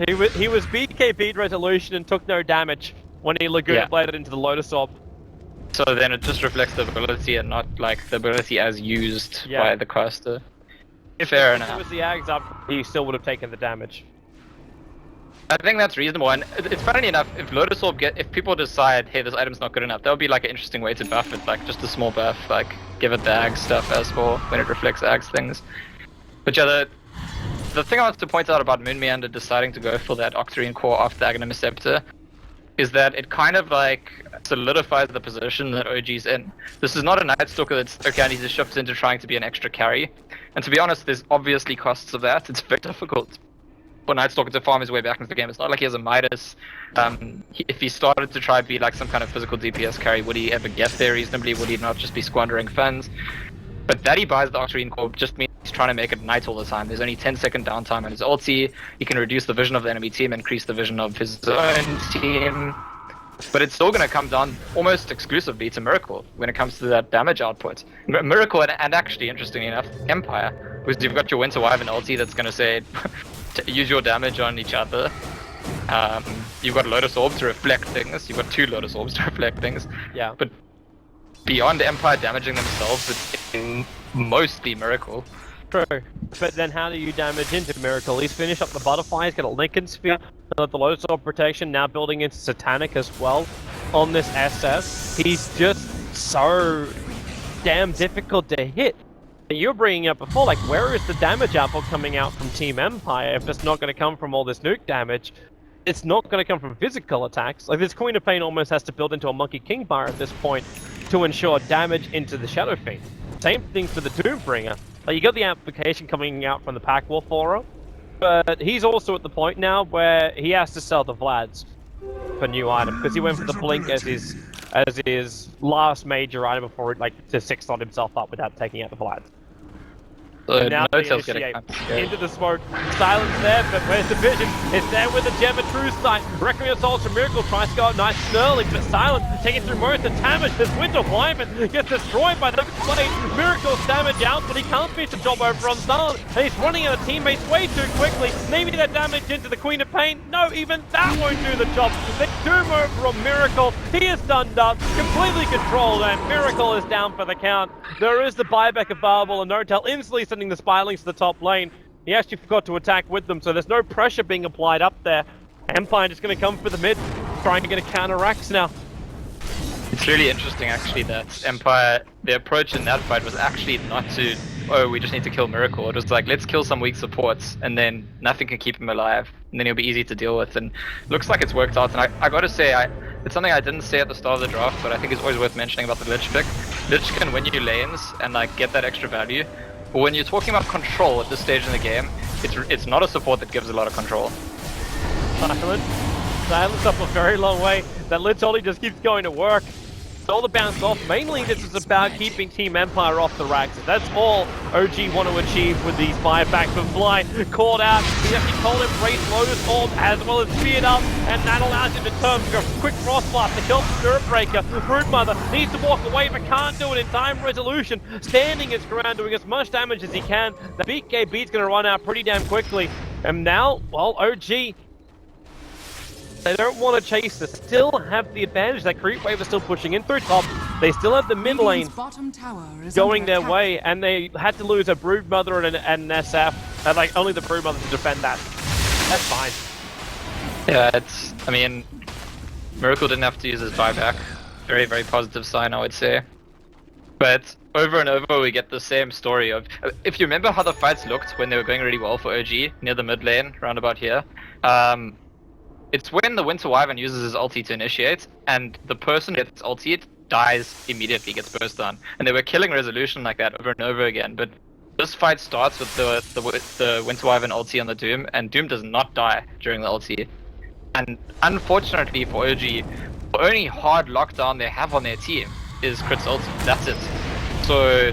He was BKB'd resolution and took no damage when he Laguna bladed into the Lotus Orb. So then it just reflects the ability and not like the ability as used by the caster. Fair enough. If it was the Ags up, he still would have taken the damage. I think that's reasonable, and it's funny enough, if Lotus Orb if people decide, hey, this item's not good enough, that would be like an interesting way to buff it, like just a small buff, like give it the Ag stuff as for when it reflects Ag's things. But yeah, the thing I want to point out about Moonmeander deciding to go for that Octarine Core after the Aghanim Scepter is that it kind of like solidifies the position that OG's in. This is not a Night Stalker that's, okay, I need to shift into trying to be an extra carry. And to be honest, there's obviously costs of that. It's very difficult for Night Stalker to farm his way back into the game. It's not like he has a Midas. If he started to try to be like some kind of physical DPS carry, would he ever get there reasonably? Would he not just be squandering funds? But that he buys the Octarine Core just means he's trying to make it night all the time. There's only 10-second downtime on his ulti. He can reduce the vision of the enemy team, increase the vision of his own team. But it's still going to come down almost exclusively to Miracle when it comes to that damage output. Miracle and actually, interestingly enough, Empire, because you've got your Winter Wyvern ulti that's going to say use your damage on each other. You've got Lotus Orbs to reflect things. You've got 2 Lotus Orbs to reflect things. Yeah. But beyond Empire damaging themselves, it's mostly Miracle. True. But then how do you damage into Miracle? He's finished up the Butterfly, he's got a Lincoln Sphere, the Lotus Orb protection, now building into Satanic as well on this SS. He's just so damn difficult to hit. You were bringing up before, like, where is the damage output coming out from Team Empire if it's not going to come from all this nuke damage? It's not going to come from physical attacks. Like, this Queen of Pain almost has to build into a Monkey King bar at this point to ensure damage into the Shadow Fiend. Same thing for the Doombringer. Like, you got the application coming out from the Pack Wolf Aura, but he's also at the point now where he has to sell the Vlads for new item, because he went for the Blink as his last major item before, like, to 6-slot himself up without taking out the Vlads. So Now no they tail's getting initiate into the smoke. Silence there, but where's the vision? It's there with the Gem of True Sight. Requiem of Souls from Miracle tries to go out nice and early, but Silence taking through most of the damage. This Winter Wyvern gets destroyed by the blade. Miracle's damage out, but he can't finish the job over on Silence. And he's running out of teammates way too quickly. Maybe that damage into the Queen of Pain. No, even that won't do the job. They doom over on Miracle. He is stunned up, completely controlled, and Miracle is down for the count. There is the buyback available, and Notel instantly sending the Spirelings to the top lane. He actually forgot to attack with them, so there's no pressure being applied up there. Empire just going to come for the mid, trying to get a counteract now. It's really interesting, actually, that Empire, their approach in that fight was actually not to, oh, we just need to kill Miracle. It was like, let's kill some weak supports, and then nothing can keep him alive, and then he'll be easy to deal with. And looks like it's worked out. And I gotta say, it's something I didn't say at the start of the draft, but I think it's always worth mentioning about the Lich pick. Lich can win you lanes and like get that extra value. But when you're talking about control at this stage in the game, it's not a support that gives a lot of control. Silence up a very long way. That Lich only just keeps going to work. It's all the bounce off. Mainly this is about keeping Team Empire off the racks. That's all OG want to achieve with these buybacks. But Fly called out. He actually called him Race Lotus Orb as well as Speared Up, and that allows him to turn for a quick Frostblast to kill Spirit Breaker. Broodmother needs to walk away but can't do it in time. Resolution standing his ground, doing as much damage as he can. The BKB's going to run out pretty damn quickly. And now, well, OG, they don't want to chase this. Still have the advantage. That creep wave is still pushing in through top. They still have the mid lane going their way, and they had to lose a Broodmother and an SF, and like only the Broodmother to defend that. That's fine. Yeah, I mean, Miracle didn't have to use his buyback. Very, very positive sign, I would say. But over and over, we get the same story of, if you remember how the fights looked when they were going really well for OG near the mid lane, round about here. It's when the Winter Wyvern uses his ulti to initiate, and the person who gets ultied dies immediately, gets burst down. And they were killing Resolution like that over and over again, but this fight starts with the Winter Wyvern ulti on the Doom, and Doom does not die during the ulti. And unfortunately for OG, the only hard lockdown they have on their team is Crit's ulti. That's it. So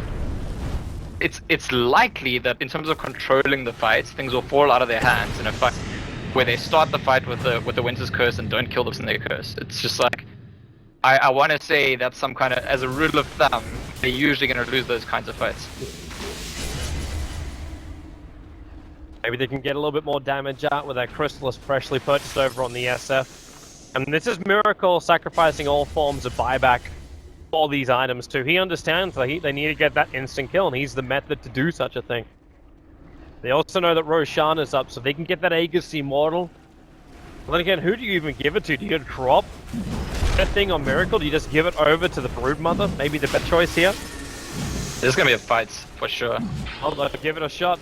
it's likely that in terms of controlling the fight, things will fall out of their hands in a fight where they start the fight with the Winter's Curse and don't kill them in their curse. It's just like, I want to say that some kind of, as a rule of thumb, they're usually going to lose those kinds of fights. Maybe they can get a little bit more damage out with that Chrysalis freshly purchased over on the SF. And this is Miracle sacrificing all forms of buyback for these items too. He understands that they need to get that instant kill, and he's the method to do such a thing. They also know that Roshan is up, so they can get that Aegis Immortal. But then again, who do you even give it to? Do you drop that thing on Miracle? Do you just give it over to the Broodmother? Maybe the better choice here? There's going to be a fight, for sure. Hold on, give it a shot.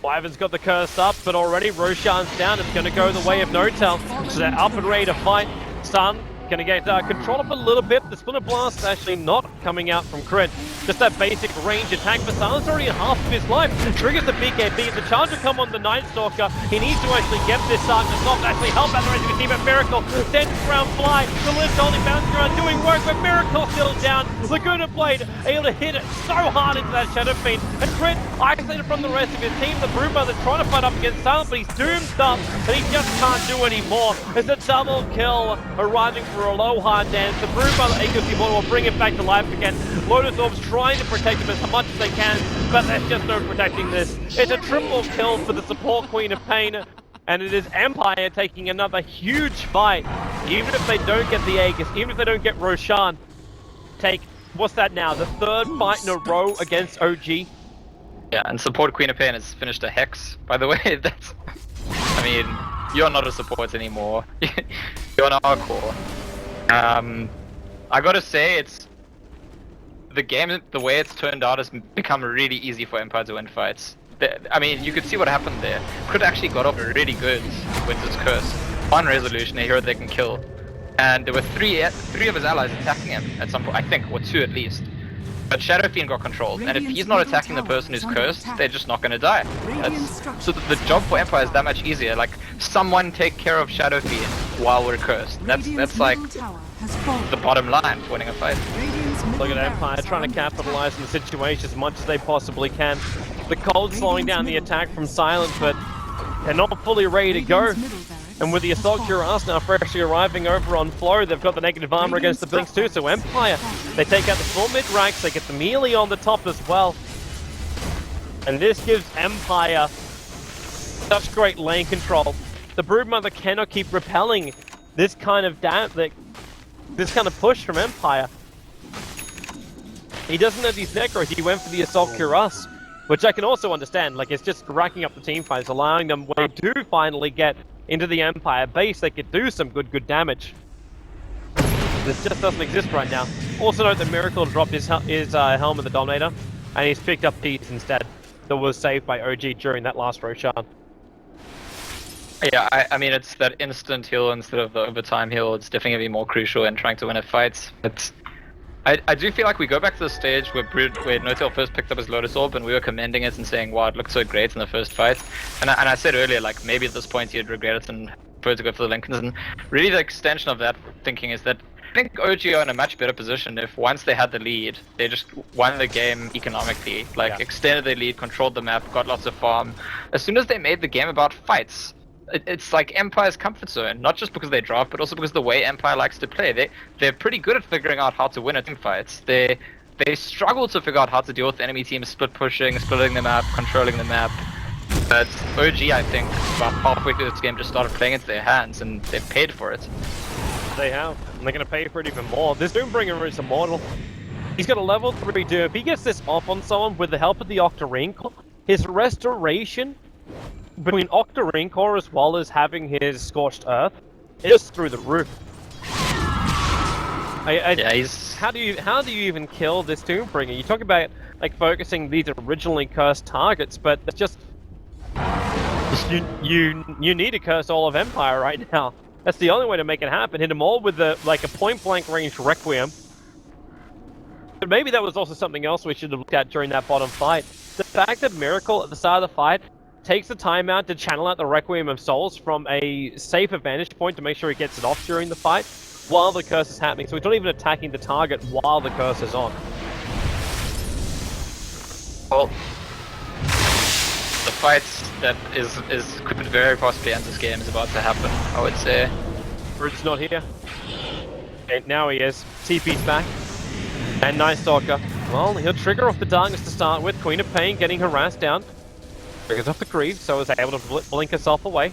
Wyvern's got the curse up, but already Roshan's down. It's going to go the way of Notel. So they're up and ready to fight. Sun going to get control up a little bit. The Splinter Blast actually not coming out from Crit. Just that basic range attack, but Silence already at half of his life. Triggers the BKB. The charge will come on the Night Stalker. He needs to actually get this Sergeant Stop to actually help out the rest of the team at Miracle. Sends round Fly. The Lift only bouncing around doing work, but Miracle still down. Laguna Blade able to hit it so hard into that Shadow Fiend. And Crit isolated from the rest of his team. The Broodmother trying to fight up against Silence, but he's doomed up, and he just can't do any more. It's a double kill arriving for a low hard dance. The Broodmother Aegis Immortal will bring it back to life again. Lotus Orbs trying to protect him as much as they can, but there's just no protecting this. It's a triple kill for the support Queen of Pain. And it is Empire taking another huge fight. Even if they don't get the Aegis, even if they don't get Roshan, take, what's that now? The third fight in a row against OG. Yeah, and support Queen of Pain has finished a Hex, by the way. That's... I mean, you're not a support anymore. You're an hardcore. I gotta say, it's... The game, the way it's turned out, has become really easy for Empire to win fights. I mean, you could see what happened there. Crit actually got off really good with this curse. One resolution, a hero they can kill. And there were three of his allies attacking him at some point, I think, or two at least. But Shadow Fiend got controlled, and if he's not attacking the person who's cursed, they're just not gonna die. So the job for Empire is that much easier. Like, someone take care of Shadow Fiend while we're cursed. That's like the bottom line for winning a fight. Look at Empire trying to capitalize on the situation as much as they possibly can. The cold slowing down the attack from Silent, but they're not fully ready to go. And with the Assault Cuirass now freshly arriving over on Flow, they've got the negative armor against the Blinks too, so Empire, they take out the full mid-ranks, they get the melee on the top as well. And this gives Empire such great lane control. The Broodmother cannot keep repelling this kind of this kind of push from Empire. He doesn't have these necros, he went for the Assault Cuirass, which I can also understand. Like, it's just racking up the team fights, allowing them, when they do finally get into the Empire base, they could do some good damage. This just doesn't exist right now. Also note that Miracle dropped his Helm of the Dominator, and he's picked up Peace instead, that was saved by OG during that last Roshan. Yeah, I mean, it's that instant heal instead of the overtime heal. It's definitely going to be more crucial in trying to win a fight. I do feel like we go back to the stage where No-Tail first picked up his Lotus Orb and we were commending it and saying, wow, it looked so great in the first fight. And I said earlier, like, maybe at this point he'd regret it and prefer to go for the Lincolns. And really the extension of that thinking is that I think OG are in a much better position if once they had the lead, they just won the game economically. Like, extended their lead, controlled the map, got lots of farm. As soon as they made the game about fights, it's like Empire's comfort zone, not just because they draft, but also because the way Empire likes to play. They're pretty good at figuring out how to win a team fights. They struggle to figure out how to deal with enemy teams split pushing, splitting the map, controlling the map. But OG, I think, about halfway through this game just started playing into their hands, and they've paid for it. They have, and they're going to pay for it even more. This Doombringer is immortal. He's got a level 3 Doom. If he gets this off on someone with the help of the Octarine Core, his restoration between Octarine Core as well as having his Scorched Earth is through the roof. How do you even kill this Doombringer? You talk about like focusing these originally cursed targets, but it's just you need to curse all of Empire right now. That's the only way to make it happen. Hit them all with a point blank range Requiem. But maybe that was also something else we should have looked at during that bottom fight. The fact that Miracle at the start of the fight takes the time out to channel out the Requiem of Souls from a safe vantage point to make sure he gets it off during the fight while the curse is happening. So he's not even attacking the target while the curse is on. Well, the fight that could very possibly end this game is about to happen, I would say. Root's not here. Okay, now he is. TP's back. And Night Stalker. Well, he'll trigger off the darkness to start with. Queen of Pain getting harassed down. Triggers off the Greed, so is able to blink herself away.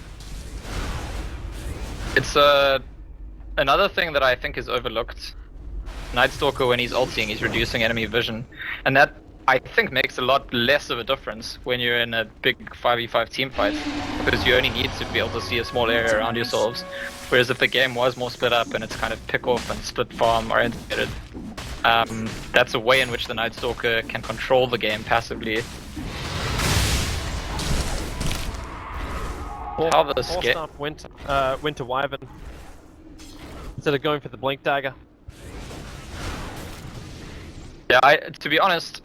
It's another thing that I think is overlooked. Night Stalker, when he's ulting, he's reducing enemy vision. And that, I think, makes a lot less of a difference when you're in a big 5v5 team fight. Because you only need to be able to see a small area around yourselves. Whereas if the game was more split up and it's kind of pick off and split farm oriented, that's a way in which the Night Stalker can control the game passively. How the Staff went to Wyvern instead of going for the Blink Dagger. Yeah, to be honest,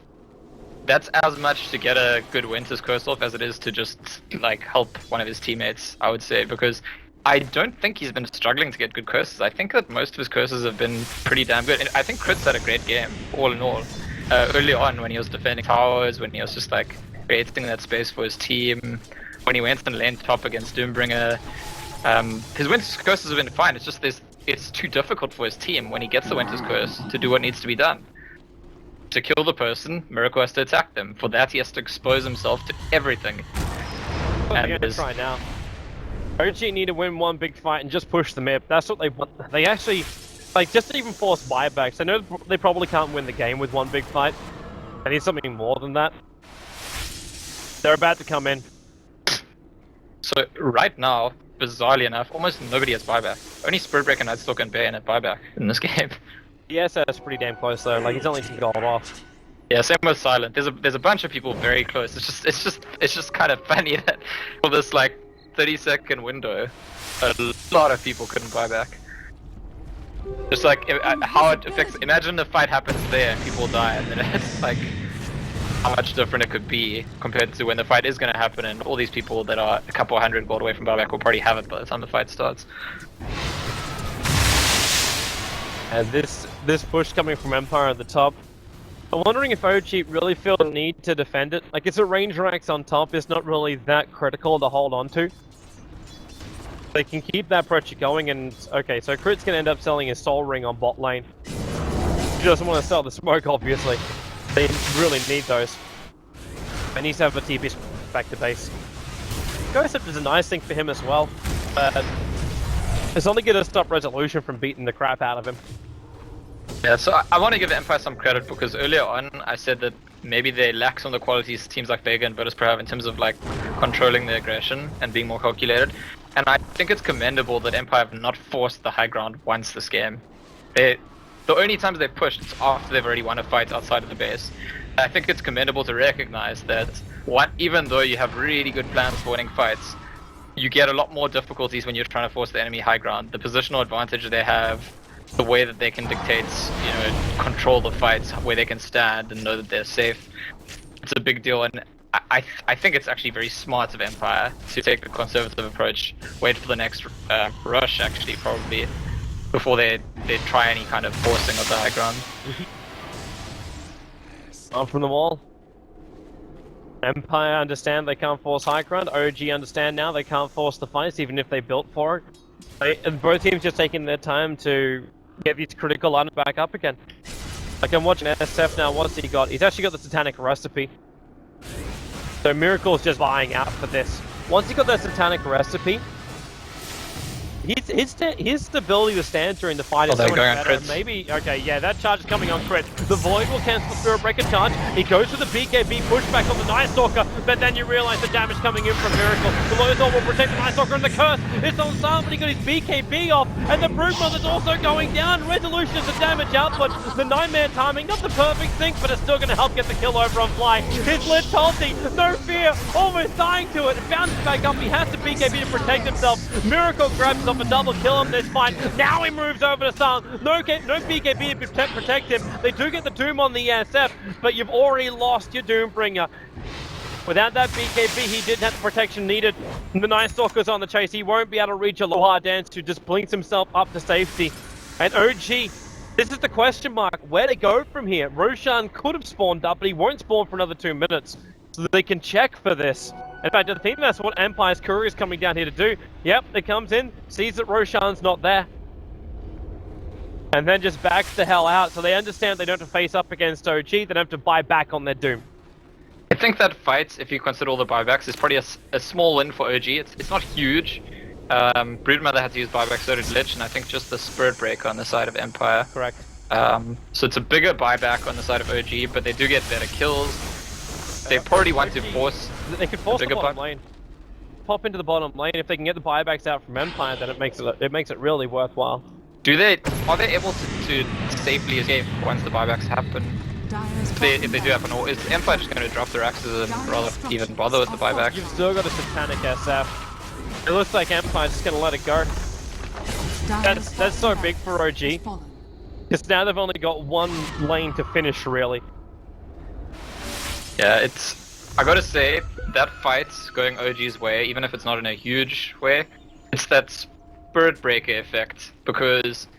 that's as much to get a good Winter's Curse off as it is to just like help one of his teammates, I would say, because I don't think he's been struggling to get good curses. I think that most of his curses have been pretty damn good. And I think Crit's had a great game, all in all. Early on, when he was defending towers, when he was just like creating that space for his team, when he went and lane top against Doombringer, his Winter's Curses have been fine. It's just it's too difficult for his team when he gets the Winter's Curse to do what needs to be done. To kill the person, Miracle has to attack them. For that, he has to expose himself to everything. I'm going to try now. OG need to win one big fight and just push the map. That's what they want. They actually, like, just to even force buybacks. I know they probably can't win the game with one big fight. They need something more than that. They're about to come in. So right now, bizarrely enough, almost nobody has buyback. Only Spiritbreaker, Nightstalker, and Bayonet buyback in this game. Yes, that's pretty damn close though. Like, he's only 2 gold off. Yeah, same with Silent. There's a bunch of people very close. It's just kind of funny that for this like 30-second window, a lot of people couldn't buy back. Just like how it affects. Imagine the fight happens there and people die, and then it's like how much different it could be compared to when the fight is going to happen, and all these people that are a couple hundred gold away from buyback will probably have it by the time the fight starts. And this push coming from Empire at the top. I'm wondering if OG really feel the need to defend it. Like, it's a range racks on top, it's not really that critical to hold on to. They can keep that pressure going, and okay, so Crit's gonna end up selling his Soul Ring on bot lane. He doesn't want to sell the smoke, obviously. They really need those. And he's have a TP back to base. Ghost is a nice thing for him as well, but it's only gonna stop Resolution from beating the crap out of him. Yeah, so I want to give Empire some credit because earlier on I said that maybe they lack some of the qualities teams like Vega and Virtus Pro have in terms of like controlling their aggression and being more calculated. And I think it's commendable that Empire have not forced the high ground once this game. The only times they've pushed is after they've already won a fight outside of the base. I think it's commendable to recognize that even though you have really good plans for winning fights, you get a lot more difficulties when you're trying to force the enemy high ground. The positional advantage they have, the way that they can dictate, you know, control the fights, where they can stand and know that they're safe. It's a big deal, and I think it's actually very smart of Empire to take a conservative approach, wait for the next rush actually probably, before they try any kind of forcing of the high ground. On from the wall. Empire understand they can't force high ground. OG understand now they can't force the fights even if they built for it. And both teams just taking their time to get these critical items back up again. Like, I'm watching SF now. What's he got? He's actually got the Satanic Recipe. So Miracle's just buying out for this. Once he got that Satanic Recipe, his stability to stand during the fight is so much better. Maybe, okay, yeah, that charge is coming on Crit. The Void will cancel the Spirit Breaker charge. He goes for the BKB pushback on the Night Stalker, but then you realize the damage coming in from Miracle. The Loyal will protect the Night Stalker, and the curse is on Sam, but he got his BKB off, and the Broodmother's also going down. Resolution is the damage output. The Nightmare timing, not the perfect thing, but it's still going to help get the kill over on Fly. His Lit Tulsi, no fear, almost dying to it. It bounces back up. He has the BKB to protect himself. Miracle grabs off a double kill in this fight. Now he moves over to Sam. No BKB to protect him. They do get the Doom on the SF, but you've already lost your Doombringer. Without that BKB, he didn't have the protection needed. The Night Stalker's on the chase. He won't be able to reach Aloha Dance, who just blinks himself up to safety. And OG, this is the question mark. Where to go from here? Roshan could have spawned up, but he won't spawn for another 2 minutes. So that they can check for this. In fact, I think that's what Empire's courier is coming down here to do. Yep, it comes in, sees that Roshan's not there. And then just backs the hell out, so they understand they don't have to face up against OG, they don't have to buy back on their Doom. I think that fight, if you consider all the buybacks, is probably a small win for OG. It's not huge. Broodmother had to use buyback, so did Lich, and I think just the Spirit Breaker on the side of Empire. Correct. So it's a bigger buyback on the side of OG, but they do get better kills. They probably want to force. They could force the bottom lane. Pop into the bottom lane. If they can get the buybacks out from Empire, then it makes it really worthwhile. Are they able to safely escape once the buybacks happen? If they do happen, or is Empire just going to drop their axes and rather even bother with the buyback? You've still got a Satanic SF. It looks like Empire's just going to let it go. That's so big for OG. Because now they've only got one lane to finish, really. Yeah, I gotta say, that fight's going OG's way, even if it's not in a huge way. It's that Spirit Breaker effect, because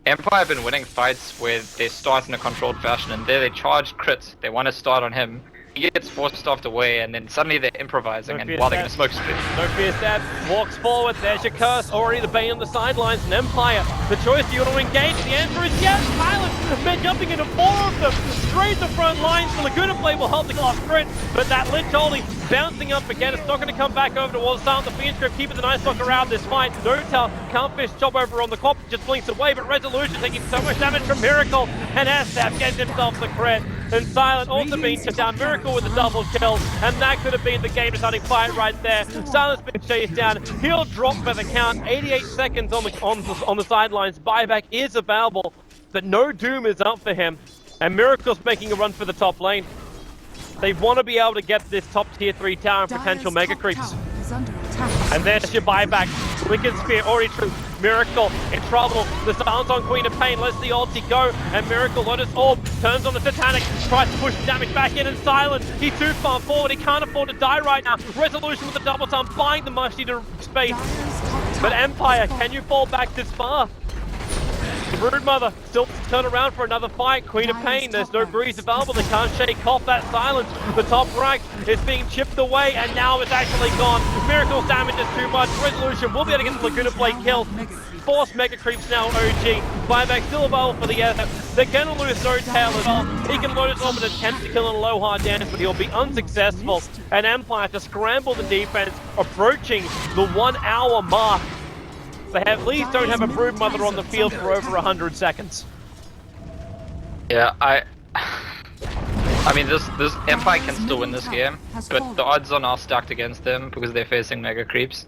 Empire have been winning fights where they start in a controlled fashion, and there they charge Crit, they want to start on him, he gets forced off the way, and then suddenly they're improvising, and while they're gonna smoke split. No fear stab, walks forward, there's your curse, already the Bane on the sidelines, and Empire, the choice, do you want to engage? The answer is yes, Silence, men jumping into 4 of them, straight the front lines, the Laguna Blade will help the glass sprint, but that Lich Holy bouncing up again, it's not going to come back over towards Silent, the Phoenix Grip keeping the nice lock around this fight, No-Tail can't fish job over on the cop, just blinks away, but Resolution taking so much damage from Miracle, and Astap gets himself the crit, and Silent also being shut down, Miracle with the double kill, and that could have been the game-deciding fight right there. Silent's been chased down, he'll drop for the count, 88 seconds on the sidelines, buyback is available, but no doom is up for him, and Miracle's making a run for the top lane. They want to be able to get this top tier 3 tower and potential mega creeps. And there's your buyback. Wicked Spear already true. Miracle in trouble. The silence on Queen of Pain lets the ulti go. And Miracle Lotus Orb turns on the Titanic. Tries to push the damage back in and Silent. He's too far forward. He can't afford to die right now. Resolution with the double time, buying the much needed space. But Empire, can you fall back this far? Broodmother still turn around for another fight. Queen of Pain, there's no breeze available. They can't shake off that silence. The top right is being chipped away, and now it's actually gone. Miracle's damage is too much. Resolution will be able to get the Laguna Blade kill. Force mega creeps now, OG. Buyback still available for the SF. They're gonna lose No-Tail as well. He can load his orbit and attempt to kill in a low hard dance, but he'll be unsuccessful. And Empire to scramble the defense, approaching the 1 hour mark. They at least don't have a Broodmother on the field for over 100 seconds. Yeah, I mean, this Empire can still win this game, but the odds are now stacked against them because they're facing mega creeps.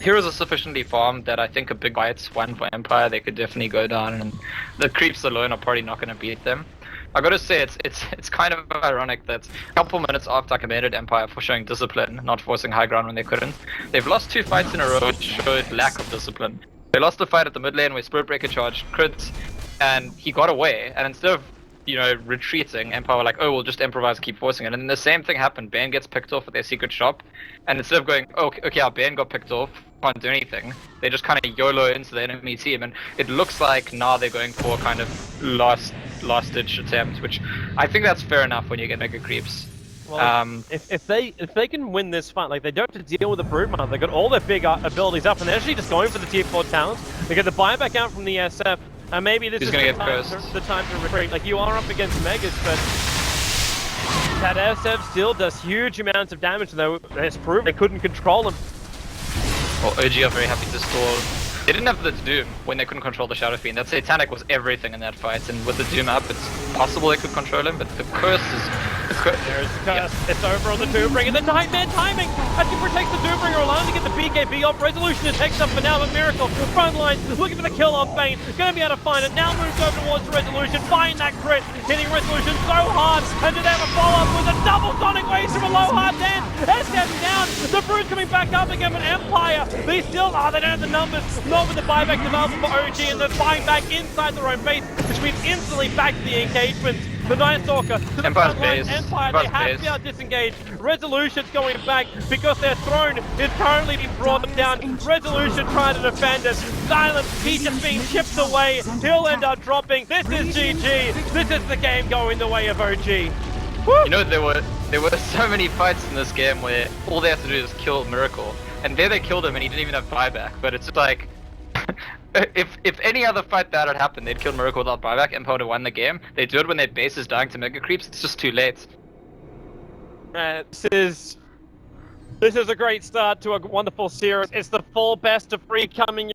Heroes are sufficiently farmed that I think a big fight's one for Empire. They could definitely go down, and the creeps alone are probably not going to beat them. I gotta say, it's kind of ironic that a couple minutes after I commended Empire for showing discipline, not forcing high ground when they couldn't, they've lost 2 fights in a row which showed lack of discipline. They lost a fight at the mid lane where Spirit Breaker charged crits, and he got away, and instead of, you know, retreating, Empire were like, oh, we'll just improvise, keep forcing it. And then the same thing happened. Bane gets picked off at their secret shop, and instead of going, oh, okay, our Bane got picked off, can't do anything, they just kind of YOLO into the enemy team, and it looks like now they're going for kind of last-ditch attempt, which I think that's fair enough when you get mega creeps. Well, if they can win this fight, like, they don't have to deal with the Broodmother, they've got all their big abilities up, and they're actually just going for the tier 4 talents. They get the buyback out from the SF, and maybe this is the time to retreat. Like, you are up against Megas, but that SF still does huge amounts of damage, though it's proven they couldn't control him. Well, OG are very happy to stall. They didn't have the Doom when they couldn't control the Shadow Fiend. That Satanic was everything in that fight, and with the Doom up, it's possible they could control him, but the curse is... There's the curse. Yeah. It's over on the Doombringer. The Nightmare timing actually protects the Doombringer, allowing to get the BKB off. Resolution is hex up for now, but Miracle, front line, looking for the kill on Bane. Gonna be able to find it. Now moves over towards Resolution, find that crit, hitting Resolution so hard. And do they have a follow-up with a double sonic waves from a low hard dance? SF's down. The Brood's coming back up again, but Empire, they still are. They don't have the numbers. Not with the buyback available for OG, and they're buying back inside their own base, which means instantly back to the engagement. The Night Stalker to the front line. Empire, they have to be able to disengage. Resolution's going back because their throne is currently being brought down. Resolution trying to defend it. Silent, he's just being chipped away. He'll end up dropping. This is GG. This is the game going the way of OG. Woo! You know, there were so many fights in this game where all they have to do is kill Miracle. And there they killed him and he didn't even have buyback. But it's like... if any other fight that had happened, they'd killed Miracle without buyback, Empire would have won the game. They do it when their base is dying to mega creeps, it's just too late. This is a great start to a wonderful series. It's the full best of 3 coming